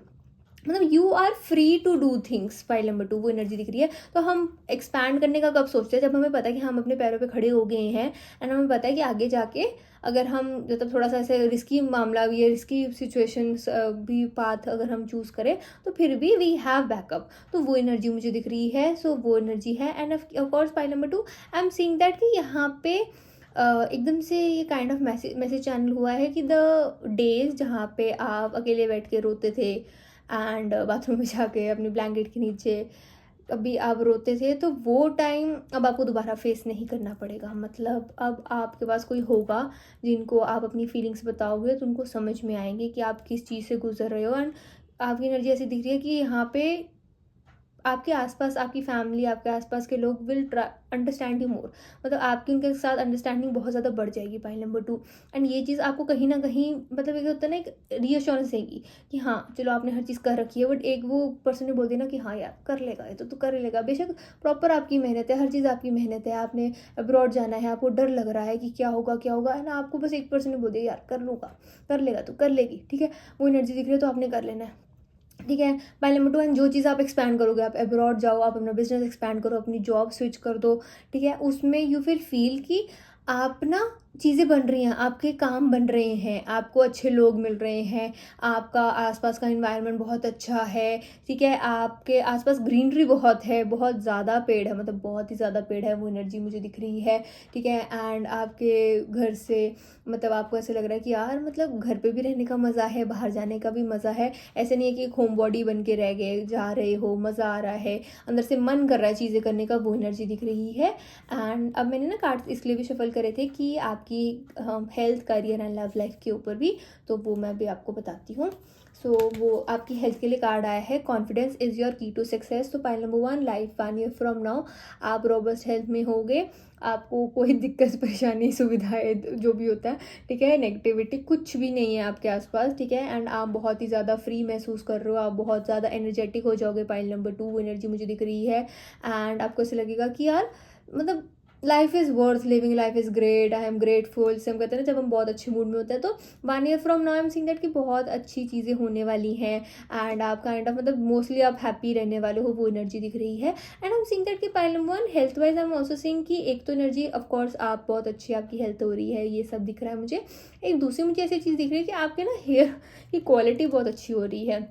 मतलब you are free to do things. Pile number 2 वो एनर्जी दिख रही है। तो हम एक्सपैंड करने का कब सोचते हैं? जब हमें पता है कि हम अपने पैरों पे खड़े हो गए हैं, एंड हमें पता है कि आगे जाके अगर हम, मतलब थोड़ा सा ऐसे रिस्की मामला भी है, रिस्की सिचुएशन भी पाथ अगर हम चूज़ करें, तो फिर भी वी हैव बैकअप। तो वो एनर्जी मुझे दिख रही है। सो वो एनर्जी है। And of course pile number 2, I am seeing that कि यहाँ पे एकदम से ये काइंड ऑफ मैसेज चैनल हुआ है कि द डेज जहाँ पे आप अकेले बैठ के रोते थे एंड बाथरूम में जाके अपने ब्लैंकेट के नीचे कभी आप रोते थे, तो वो टाइम अब आपको दोबारा फेस नहीं करना पड़ेगा। मतलब अब आपके पास कोई होगा जिनको आप अपनी फीलिंग्स बताओगे तो उनको समझ में आएंगे कि आप किस चीज़ से गुजर रहे हो। एंड आपकी एनर्जी ऐसी दिख रही है कि यहाँ पे आपके आसपास आपकी फैमिली, आपके आसपास के लोग विल अंडरस्टैंड यू मोर, मतलब आपकी उनके साथ अंडरस्टैंडिंग बहुत ज़्यादा बढ़ जाएगी पॉइंट नंबर 2। एंड ये चीज़ आपको कहीं ना कहीं मतलब एक होता है ना, एक रीअश्योरेंस देगी कि हाँ चलो आपने हर चीज़ कर रखी है, बट एक वो पर्सन ने बोल दिया ना कि हाँ यार कर लेगा, ये तो तू कर ही लेगा, बेशक प्रॉपर आपकी मेहनत है, हर चीज़ आपकी मेहनत है, आपने अब्रॉड जाना है, आपको डर लग रहा है कि क्या होगा, है ना, आपको बस एक पर्सन ने बोल दिया यार कर लूँगा, कर लेगा, तो कर लेगी, ठीक है, वो एनर्जी दिख रही है तो आपने कर लेना है, ठीक है। पॉइंट नंबर 2, एंड जो चीज़ आप एक्सपैंड करोगे, आप अब्रॉड जाओ, आप अपना बिजनेस एक्सपैंड करो, अपनी जॉब स्विच कर दो, ठीक है, उसमें यू विल फील कि आप ना चीज़ें बन रही हैं, आपके काम बन रहे हैं, आपको अच्छे लोग मिल रहे हैं, आपका आसपास का इन्वायरमेंट बहुत अच्छा है, ठीक है, आपके आसपास ग्रीनरी बहुत है, बहुत ज़्यादा पेड़ है, मतलब बहुत ही ज़्यादा पेड़ है, वो एनर्जी मुझे दिख रही है, ठीक है। एंड आपके घर से मतलब आपको ऐसे लग रहा है कि यार मतलब घर पे भी रहने का मज़ा है, बाहर जाने का भी मज़ा है, ऐसे नहीं है कि एक होम बॉडी बन के रह गए, जा रहे हो, मज़ा आ रहा है, अंदर से मन कर रहा है चीज़ें करने का, वो एनर्जी दिख रही है। एंड अब मैंने ना कार्ड्स इसलिए भी शफल करे थे कि आपकी health, career and love life के ऊपर भी, तो वो मैं भी आपको बताती हूँ। सो वो आपकी हेल्थ के लिए कार्ड आया है, कॉन्फिडेंस इज़ योर की टू सक्सेस। तो point number 1, life 1 year from now आप रोबस्ट हेल्थ में होगे, आपको कोई दिक्कत परेशानी सुविधाएं जो भी होता है, ठीक है, नेगेटिविटी कुछ भी नहीं है आपके आसपास, ठीक है, एंड आप बहुत ही ज़्यादा फ्री महसूस कर रहे हो, आप बहुत ज़्यादा एनर्जेटिक हो जाओगे। पॉइंट नंबर 2, वो एनर्जी मुझे दिख रही है, एंड आपको ऐसे लगेगा कि यार मतलब life is worth living, life is great, I am grateful, से हम कहते हैं ना जब हम बहुत अच्छे मूड में होते हैं, तो 1 year from now I am seeing that कि बहुत अच्छी चीज़ें होने वाली हैं, एंड आप काइंड ऑफ मतलब मोस्टली आप हैप्पी रहने वाले हो, वो एनर्जी दिख रही है। And I am seeing that कि point number 1, health wise I am also seeing कि एक तो एनर्जी ऑफकोर्स आप बहुत अच्छी आपकी हेल्थ हो रही है, ये सब दिख रहा है मुझे। एक दूसरी मुझे ऐसी चीज़ दिख रही है कि आपके ना हेयर की क्वालिटी बहुत अच्छी हो रही है,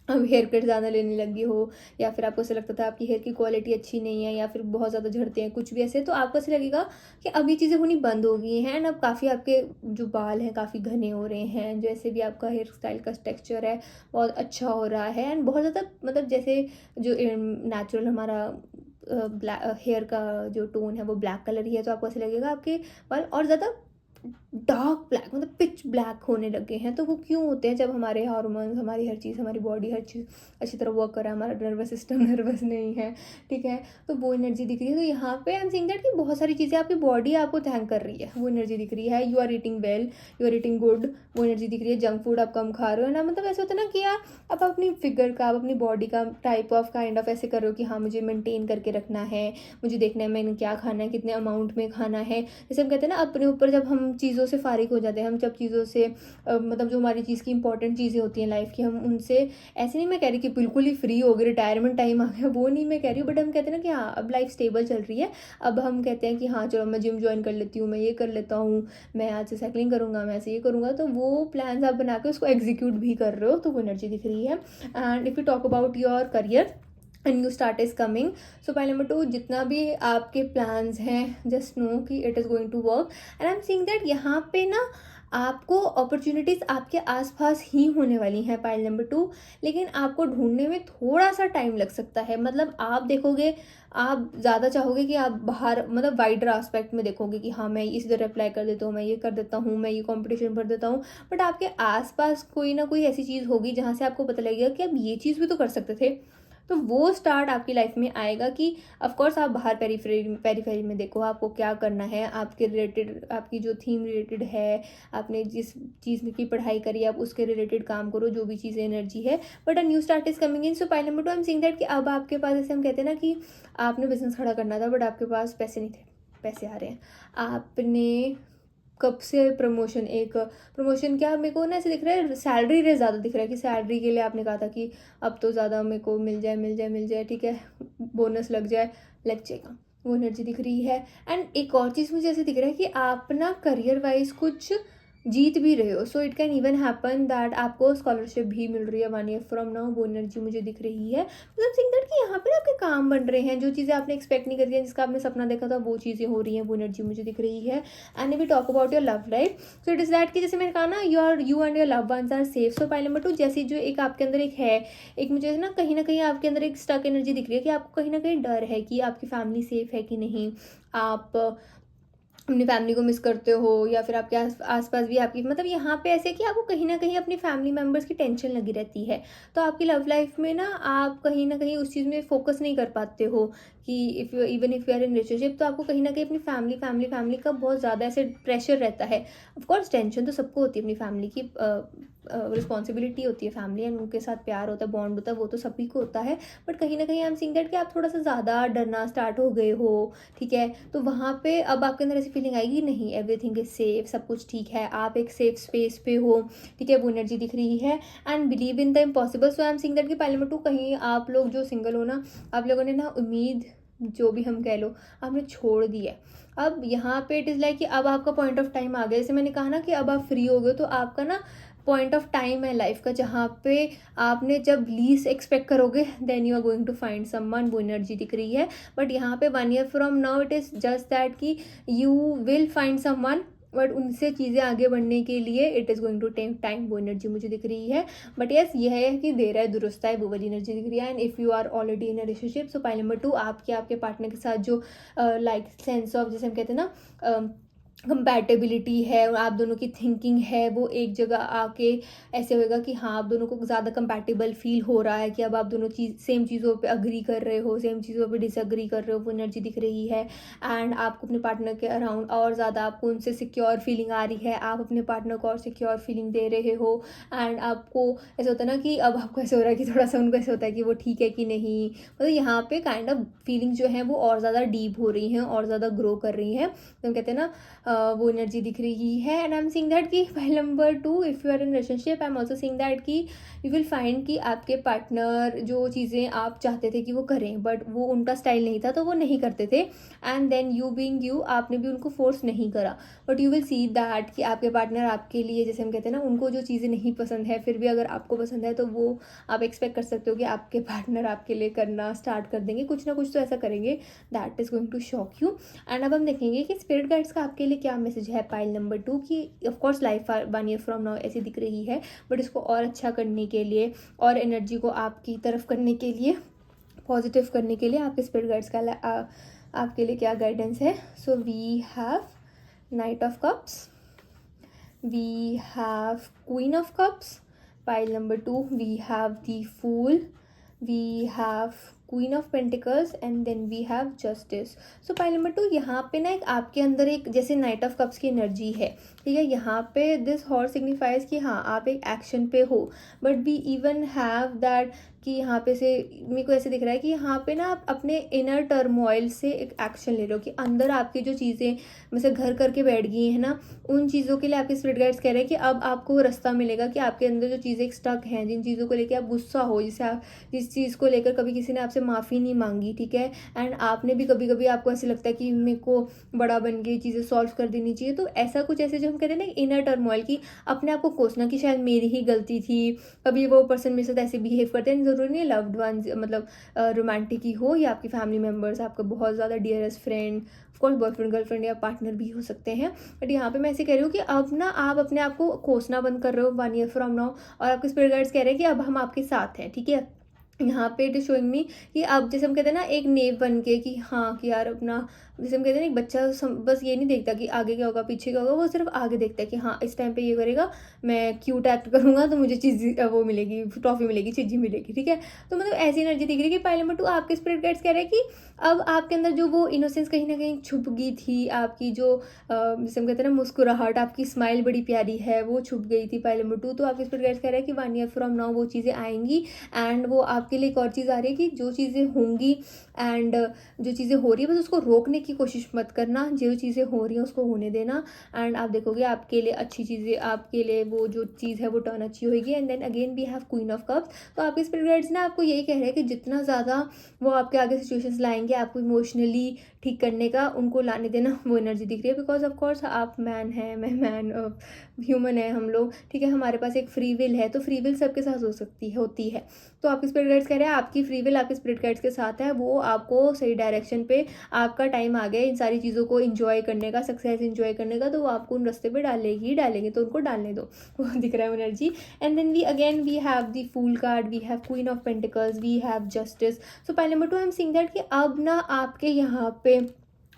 अब हेयर कट ज़्यादा लेने लगी हो, या फिर आपको ऐसा लगता था आपकी हेयर की क्वालिटी अच्छी नहीं है, या फिर बहुत ज़्यादा झड़ते हैं कुछ भी ऐसे, तो आपको ऐसा लगेगा कि अब ये चीज़ें होनी बंद हो गई हैं, एंड अब काफ़ी आपके जो बाल हैं काफ़ी घने हो रहे हैं, जैसे भी आपका हेयर स्टाइल का टेक्सचर है बहुत अच्छा हो रहा है, एंड बहुत ज़्यादा मतलब जैसे जो नेचुरल हमारा ब्लैक हेयर का जो टोन है वो ब्लैक कलर ही है, तो आपको ऐसा लगेगा आपके बाल और ज़्यादा डार्क ब्लैक मतलब पिच ब्लैक होने लगे हैं। तो वो क्यों होते हैं? जब हमारे हार्मोन्स, हमारी हर चीज़, हमारी बॉडी हर चीज़ अच्छी तरह वर्क कर रहा है, हमारा नर्वस सिस्टम नर्वस नहीं है, ठीक है, तो वो एनर्जी दिख रही है। तो यहाँ पे आई एम सीइंग दैट कि बहुत सारी चीज़ें आपकी बॉडी आपको थैंक कर रही है, वो एनर्जी दिख रही है। You are eating well, you are eating good, वो एनर्जी दिख रही है। जंक फूड आप कम खा रहे हो ना, मतलब ऐसा होता है ना कि यार आप अपनी फिगर का, आप अपनी बॉडी का टाइप ऑफ काइंड ऑफ ऐसे कर रहे हो कि हाँ मुझे मेंटेन करके रखना है, मुझे देखना है मैंने क्या खाना है, कितने अमाउंट में खाना है। जैसे हम कहते हैं ना अपने ऊपर जब हम चीज़ों से फारिग हो जाते हैं, हम जब चीज़ों से मतलब जो हमारी चीज़ की इंपॉर्टेंट चीज़ें होती हैं लाइफ की, हम उनसे ऐसे नहीं, मैं कह रही कि बिल्कुल ही फ्री हो गए, रिटायरमेंट टाइम आ गया, वो नहीं मैं कह रही हूँ, बट हम कहते हैं ना कि हाँ अब लाइफ स्टेबल चल रही है, अब हम कहते हैं कि हाँ चलो मैं जिम ज्वाइन कर लेती हूँ, मैं ये कर लेता हूँ, मैं आज से साइकिलिंग करूँगा, मैं ऐसे ये करूँगा, तो वो प्लान्स आप बना के उसको एग्जीक्यूट भी कर रहे हो, तो वो एनर्जी दिख रही है। And if you talk about your career and new start is coming, so point number 2, जितना भी आपके प्लान्स हैं जस्ट नो कि it is going to work, and I am seeing that यहाँ पे ना आपको अपॉर्चुनिटीज़ आपके आसपास ही होने वाली हैं। पाइल नंबर 2, लेकिन आपको ढूंढने में थोड़ा सा टाइम लग सकता है, मतलब आप देखोगे, आप ज़्यादा चाहोगे कि आप बाहर मतलब वाइडर आस्पेक्ट में देखोगे कि हाँ मैं इसी तरह अप्लाई कर देता हूँ, मैं ये कर देता हूँ, मैं ये कंपटीशन भर देता हूँ, बट आपके आसपास कोई ना कोई ऐसी चीज़ होगी जहाँ से आपको पता लगेगा कि आप ये चीज़ भी तो कर सकते थे। तो वो स्टार्ट आपकी लाइफ में आएगा कि ऑफकोर्स आप बाहर पेरीफेरी में देखो आपको क्या करना है, आपके रिलेटेड, आपकी जो थीम रिलेटेड है, आपने जिस चीज़ की पढ़ाई करी आप उसके रिलेटेड काम करो, जो भी चीज़ें एनर्जी है, but a new start is coming in. So point number 2, I am seeing that कि अब आपके पास, जैसे हम कहते हैं ना कि आपने बिजनेस खड़ा करना था बट आपके पास पैसे नहीं थे, पैसे आ रहे हैं, आपने कब से प्रमोशन, एक प्रमोशन क्या मेरे को ना ऐसे दिख रहा है, सैलरी रेस ज़्यादा दिख रहा है कि सैलरी के लिए आपने कहा था कि अब तो ज़्यादा मेरे को मिल जाए मिल जाए मिल जाए, ठीक है, बोनस लग जाए, लग जाएगा, वो एनर्जी दिख रही है। एंड एक और चीज़ मुझे ऐसे दिख रहा है कि आप ना करियर वाइज कुछ जीत भी रहे हो, so it can even happen that आपको स्कॉलरशिप भी मिल रही है 1 ईयर फ्रॉम नाउ, वो एनर्जी मुझे दिख रही है। मतलब थिंक दैट कि यहाँ पे ना आपके काम बन रहे हैं, जो चीज़ें आपने एक्सपेक्ट नहीं करी है, जिसका आपने सपना देखा था वो चीज़ें हो रही हैं, वो एनर्जी मुझे दिख रही है। And we talk about your love life, so it is that कि जैसे मैंने कहा ना you and your love ones are safe. So point number 2, जैसी जो एक आपके अंदर एक है, एक मुझे ना कहीं आपके अंदर एक स्टक एनर्जी दिख रही है कि आपको कहीं ना कहीं डर है कि आपकी फैमिली सेफ है कि नहीं, आप अपनी फैमिली को मिस करते हो, या फिर आपके आसपास भी आपकी मतलब यहाँ पे ऐसे कि आपको कहीं ना कहीं अपनी फैमिली मेम्बर्स की टेंशन लगी रहती है। तो आपकी लव लाइफ में ना आप कहीं ना कहीं उस चीज़ में फोकस नहीं कर पाते हो कि if you even if you are in relationship, तो आपको कहीं ना कहीं अपनी फैमिली फैमिली फैमिली का बहुत ज़्यादा ऐसे प्रेशर रहता है। ऑफकोर्स टेंशन तो सबको होती है, अपनी फैमिली की रिस्पॉन्सिबिलिटी होती है, फैमिली एंड उनके साथ प्यार होता है, बॉन्ड होता है, वो तो सभी को होता है। बट कहीं ना कहीं आई एम सीइंग दैट कि आप थोड़ा सा ज़्यादा डरना स्टार्ट हो गए हो, ठीक है। तो वहाँ पे अब आपके अंदर ऐसी फीलिंग आएगी, नहीं एवरीथिंग इज सेफ, सब कुछ ठीक है, आप एक सेफ स्पेस पे हो, ठीक है, वो एनर्जी दिख रही है। And believe in the impossible. So I am seeing that कि पहले नंबर 2, कहीं आप लोग जो सिंगल हो ना, आप लोगों ने ना उम्मीद, जो भी हम कह लो, आपने छोड़ दी है। अब यहाँ पे इट इज़ लाइक कि अब आपका पॉइंट ऑफ टाइम आ गया। जैसे मैंने कहा ना कि अब आप फ्री हो गए, तो आपका ना पॉइंट ऑफ टाइम है लाइफ का, जहाँ पे आपने जब लीस्ट एक्सपेक्ट करोगे then you are going to find someone, वो एनर्जी दिख रही है। बट यहाँ पे 1 year from now it is just that कि you will find someone, but उनसे चीज़ें आगे बढ़ने के लिए it is going to take time, वो एनर्जी मुझे दिख रही है। बट येस, यह है कि देर है दुरुस्त है, वो वाली एनर्जी दिख रही है। And if you are already in a relationship, so point number 2, आपके पार्टनर के साथ जो लाइक सेंस ऑफ, जैसे हम कहते हैं ना, कंपैटिबिलिटी है, और आप दोनों की थिंकिंग है वो एक जगह आके ऐसे होएगा कि हाँ, आप दोनों को ज़्यादा कंपैटिबल फील हो रहा है कि अब आप दोनों सेम चीज़ों पे अग्री कर रहे हो, सेम चीज़ों पे डिसअग्री कर रहे हो, वो एनर्जी दिख रही है। एंड आपको अपने पार्टनर के अराउंड और ज़्यादा आपको उनसे सिक्योर फीलिंग आ रही है, आप अपने पार्टनर को और सिक्योर फीलिंग दे रहे हो। एंड आपको ऐसा होता है ना कि अब आपको ऐसे हो रहा है कि थोड़ा सा उनको ऐसा होता है कि वो ठीक है कि नहीं, मतलब यहाँ पे काइंड ऑफ फीलिंग जो है वो और ज़्यादा डीप हो रही हैं, और ज़्यादा ग्रो कर रही हैं। तो हम कहते हैं ना, वो एनर्जी दिख रही है। And I am seeing that कि pile number 2, if you are in relationship, I am also seeing that कि यू विल फाइंड कि आपके पार्टनर जो चीज़ें आप चाहते थे कि वो करें, बट वो उनका स्टाइल नहीं था, तो वो नहीं करते थे। And then you being you, आपने भी उनको फोर्स नहीं करा, but you will see that कि आपके पार्टनर आपके लिए, जैसे हम कहते हैं ना, उनको जो चीज़ें नहीं पसंद है, फिर भी अगर आपको पसंद है, तो वो आप एक्सपेक्ट कर सकते हो कि आपके पार्टनर आपके लिए करना स्टार्ट कर देंगे, कुछ ना कुछ तो ऐसा करेंगे that is going to shock you. And अब हम देखेंगे कि स्पिरिट गाइड्स का आपके लिए क्या मैसेज है पाइल नंबर 2 की। Of course life 1 year from now ऐसी दिख रही है, बट इसको और अच्छा करने के लिए, और एनर्जी को आपकी तरफ करने के लिए, पॉजिटिव करने के लिए आपके स्पिरिट गाइड्स का आपके लिए क्या गाइडेंस है। So we have knight of cups, we have queen of cups, pile number 2 we have the fool, we have queen of pentacles, and then we have justice. So pile number 2, यहाँ पे ना एक आपके अंदर एक जैसे नाइट ऑफ कप्स की एनर्जी है, ठीक है। यहाँ पे दिस हॉर्स सिग्निफाइज कि हाँ, आप एक एक्शन पे हो, but we even have that कि यहाँ पे से मेरे को ऐसे दिख रहा है कि यहाँ पे ना आप अपने इनर टर्मोइल से एक एक्शन ले रहे हो, कि अंदर आपकी जो चीज़ें मतलब घर करके बैठ गई हैं ना, उन चीज़ों के लिए आपके स्पिरिट गाइड्स कह रहे हैं कि अब आपको वो रास्ता मिलेगा, कि आपके अंदर जो चीज़ें स्टक हैं, जिन चीज़ों को लेकर आप गुस्सा हो, जैसे आप जिस चीज़ को लेकर कभी किसी ने आपसे माफ़ी नहीं मांगी, ठीक है, एंड आपने भी कभी कभी आपको ऐसे लगता है कि मेरे को बड़ा बन के चीज़ें सॉल्व कर देनी चाहिए, तो ऐसा कुछ ऐसे जो हम कहते हैं ना इनर टर्मोइल, की अपने आप को कोसना कि शायद मेरी ही गलती थी, कभी वो पर्सन मेरे साथ ऐसे बिहेव करते हैं। ज़रूरी नहीं लव्ड वन, मतलब रोमांटिक ही हो, या आपकी फैमिली मेम्बर्स, आपका बहुत ज़्यादा dearest friend, of course boyfriend girlfriend या पार्टनर भी हो सकते हैं। बट यहाँ पे मैं ऐसे कह रही हूँ कि अब ना आप अपने आप को कोसना बंद कर रहे हो 1 ईयर फ्रॉम नाउ, और आपके स्पिरिट गाइड्स कह रहे हैं कि अब हम आपके साथ हैं, ठीक है। यहाँ पे इट इज शोइंग मी कि अब जैसे हम कहते हैं ना एक नेव बन के, कि हाँ कि यार अपना, जैसे हम कहते हैं ना एक बच्चा बस ये नहीं देखता कि आगे क्या होगा पीछे क्या होगा, वो सिर्फ आगे देखता है कि हाँ इस टाइम पे ये करेगा, मैं क्यूट एक्ट करूंगा तो मुझे चीज़ वो मिलेगी, ट्रॉफी मिलेगी, चीज़ी मिलेगी, ठीक है। तो मतलब ऐसी एनर्जी दिख रही है कि पाइल नंबर 2 आपके स्पिरिट गाइड्स कह रहे हैं कि अब आपके अंदर जो वो इनोसेंस कहीं ना कहीं छुप गई थी, आपकी जो जैसे हम कहते हैं ना मुस्कुराहट, आपकी स्माइल बड़ी प्यारी है, वो छुप गई थी पाइल नंबर 2। तो आपके स्पिरिट गाइड्स कह रहे हैं कि 1 ईयर फ्रॉम नाउ वो चीज़ें आएंगी, एंड वो आपके लिए एक और चीज़ आ रही है कि जो चीज़ें होंगी एंड जो चीज़ें हो रही है बस उसको रोकने की कोशिश मत करना, जो चीज़ें हो रही हैं उसको होने देना, एंड आप देखोगे आपके लिए अच्छी चीज़ें, आपके लिए वो जो चीज़ है वो टर्न अच्छी होगी। And then again we have queen of cups. तो आपके स्पिरिट गाइड्स ना आपको यही कह रहे हैं कि जितना ज़्यादा वो आपके आगे सिचुएशंस लाएंगे आपको इमोशनली ठीक करने का, उनको लाने देना, वो एनर्जी दिख रही है। बिकॉज ऑफ कोर्स आप मैन हैं, मैं मैन, ह्यूमन है हम लोग, ठीक है, हमारे पास एक फ्री विल है, तो फ्री विल सबके साथ होती है। तो आपके स्पिरिट गाइड्स कह रहे हैं आपकी फ्री विल आपके स्पिरिट गाइड्स के साथ है, वो आपको सही डायरेक्शन पे, आपका टाइम आ गया इन सारी चीज़ों को इंजॉय करने का, सक्सेस इंजॉय करने का, तो वो आपको उन रास्ते पे डालेंगे, तो उनको डालने दो, वो दिख रहा है energy. And then we have the fool card, we have queen of pentacles, we have justice. So पहले number 2 I am seeing that कि अब ना आपके यहाँ पे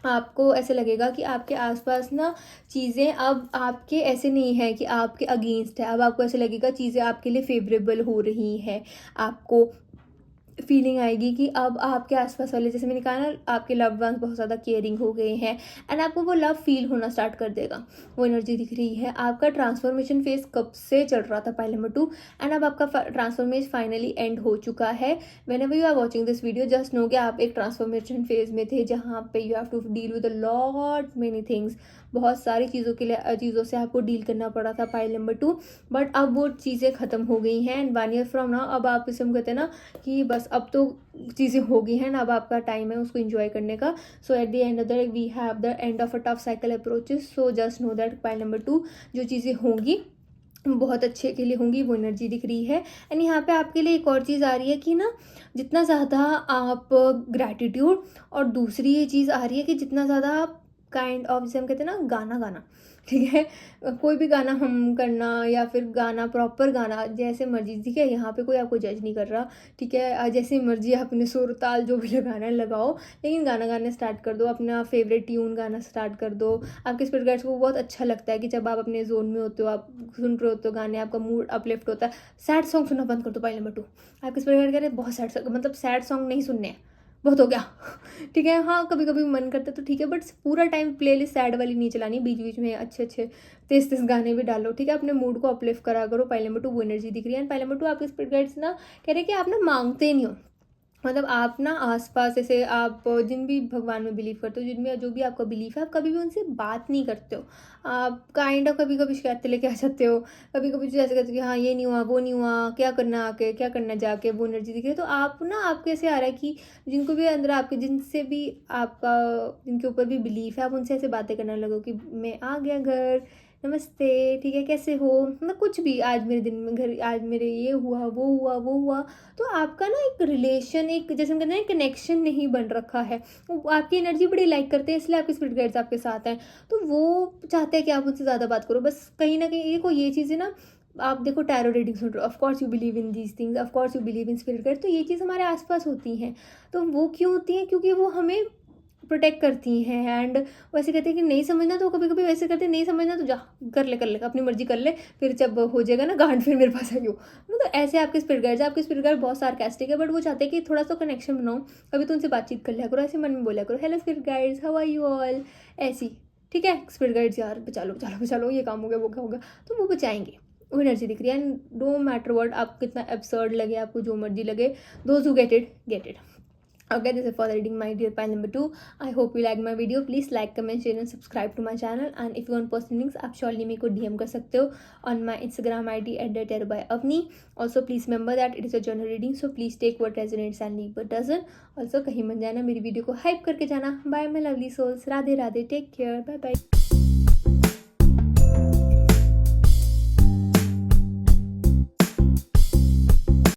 आपको ऐसे लगेगा कि आपके आसपास ना चीज़ें अब आपके ऐसे नहीं है कि आपके अगेंस्ट है, अब आपको ऐसे लगेगा चीज़ें आपके लिए फेवरेबल हो रही हैं। आपको फीलिंग आएगी कि अब आपके आसपास वाले, जैसे मैंने कहा ना, आपके लव्ड वंस बहुत ज़्यादा केयरिंग हो गए हैं एंड आपको वो लव फील होना स्टार्ट कर देगा। वो एनर्जी दिख रही है। आपका ट्रांसफॉर्मेशन फेज कब से चल रहा था, पाइल नंबर 2, एंड अब आपका ट्रांसफॉर्मेशन फाइनली एंड हो चुका है। Whenever you are watching this video, just know कि आप एक ट्रांसफॉर्मेशन फेज में थे जहाँ पे you have to deal with a lot many things. बहुत सारी चीज़ों से आपको डील करना पड़ा था, पाइल नंबर 2, बट अब वो चीज़ें ख़त्म हो गई हैं एंड 1 ईयर फ्रॉम नाउ अब आप इसे हम कहते हैं ना कि बस अब तो चीज़ें हो गई हैं ना, अब आपका टाइम है उसको एंजॉय करने का। So at the end of the day we have the end of a tough cycle approaches. So just know that pile number 2, जो चीज़ें होंगी वो बहुत अच्छे के लिए होंगी, वो एनर्जी दिख रही है। एंड यहाँ पे आपके लिए एक और चीज़ आ रही है कि ना, जितना ज़्यादा आप ग्रैटिट्यूड, और दूसरी ये चीज़ आ रही है कि जितना ज़्यादा आप काइंड ऑफ, जैसे हम कहते हैं ना, गाना गाना, ठीक है, कोई भी गाना हम करना या फिर गाना, प्रॉपर गाना, जैसे मर्जी, ठीक है, यहाँ पे कोई आपको जज नहीं कर रहा, ठीक है, जैसे मर्जी आपने सुर ताल जो भी लगाना है लगाओ, लेकिन गाना गाना स्टार्ट कर दो, अपना फेवरेट ट्यून गाना स्टार्ट कर दो। आपके स्पिरिट गाइड्स को बहुत अच्छा लगता है कि जब आप अपने जोन में होते हो, आप सुन रहे होते हो गाने, आपका मूड अपलिफ्ट होता है। सैड सॉन्ग सुनना बंद कर दो, पाइल नंबर 2। आपके स्पिरिट गाइड कह रहे हैं बहुत सैड, मतलब सैड सॉन्ग नहीं सुनने हैं, बहुत हो गया, ठीक है। हाँ, कभी कभी मन करता है तो ठीक है, बट पूरा टाइम प्लेलिस्ट सैड वाली नहीं चलानी, बीच बीच में अच्छे अच्छे तेज तेज गाने भी डालो, ठीक है, अपने मूड को अपलिफ्ट करा करो। पाइल नंबर 2 वो एनर्जी दिख रही है। एंड पाइल नंबर 2 आपके स्पिरिट गाइड्स ना कह रहे हैं कि आप ना मांगते नहीं हो, मतलब आप ना आसपास, जैसे आप जिन भी भगवान में बिलीव करते हो, जिनमें जो भी आपका बिलीफ है, आप कभी भी उनसे बात नहीं करते हो। आप काइंड ऑफ कभी कभी शिकायतें लेके आ जाते हो, कभी कभी जैसे कहते हो कि हाँ ये नहीं हुआ, वो नहीं हुआ, क्या करना आके, क्या करना जाके, वो एनर्जी दिख रही है। तो आप ना, आपको ऐसे आ रहा है कि जिनको भी अंदर आपके, जिनसे भी आपका, जिनके ऊपर भी बिलीफ है, आप उनसे ऐसे बातें करने लगो कि मैं आ गया घर, नमस्ते, ठीक है, कैसे हो, मतलब कुछ भी, आज मेरे दिन में घर, आज मेरे ये हुआ, वो हुआ, वो हुआ। तो आपका ना एक रिलेशन, एक जैसे हम कहते हैं कनेक्शन नहीं बन रखा है। वो आपकी एनर्जी बड़ी लाइक करते हैं, इसलिए आपके स्पिरिट गाइड्स आपके साथ हैं। तो वो चाहते हैं कि आप उनसे ज़्यादा बात करो। बस कहीं ना कहीं देखो, ये चीज़ें ना, आप देखो टैरो रीडिंग सुन रहे हो, of course you believe in these things, of course you believe in spirit guide, तो ये चीज़ हमारे आसपास होती हैं। तो वो क्यों होती हैं? क्योंकि वो हमें प्रोटेक्ट करती हैं। एंड वैसे कहते हैं कि नहीं समझना, तो कभी कभी वैसे करते हैं, नहीं समझना तो जा, कर ले अपनी मर्जी कर ले, फिर जब हो जाएगा ना गांड, फिर मेरे पास आइयो। मतलब ऐसे आपके स्पिरिट गाइड्स, आपके स्पिरिट गाइड बहुत सार्कास्टिक है, बट वो चाहते हैं कि थोड़ा सा कनेक्शन बनाओ, कभी तो उनसे बातचीत कर लिया करो, ऐसे मन में बोला करो, hello spirit guides, how are you all, ऐसी, ठीक है। स्पिरिट गाइड्स यार बचा लो, बचा लो, बचा लो, ये काम हो गया, वो क्या होगा, तो वो बचाएंगे। वो एनर्जी दिख रही है। एंड नो मैटर वर्ड, आप कितना एब्सर्ड लगे, आपको जो मर्जी लगे, those who get it get it. Okay, this is for the reading, my dear pile number 2. I hope you like my video. Please like, comment, share and subscribe to my channel. And if you want personal links, आप surely मेरे को DM कर सकते हो on my Instagram ID @tarotbyavni. Also, please remember that it is a general reading, so please take what resonates and leave what doesn't. Also, कहीं मत जाना, मेरी वीडियो को hype करके जाना. Bye my lovely souls. Radhe Radhe. Take care. Bye bye.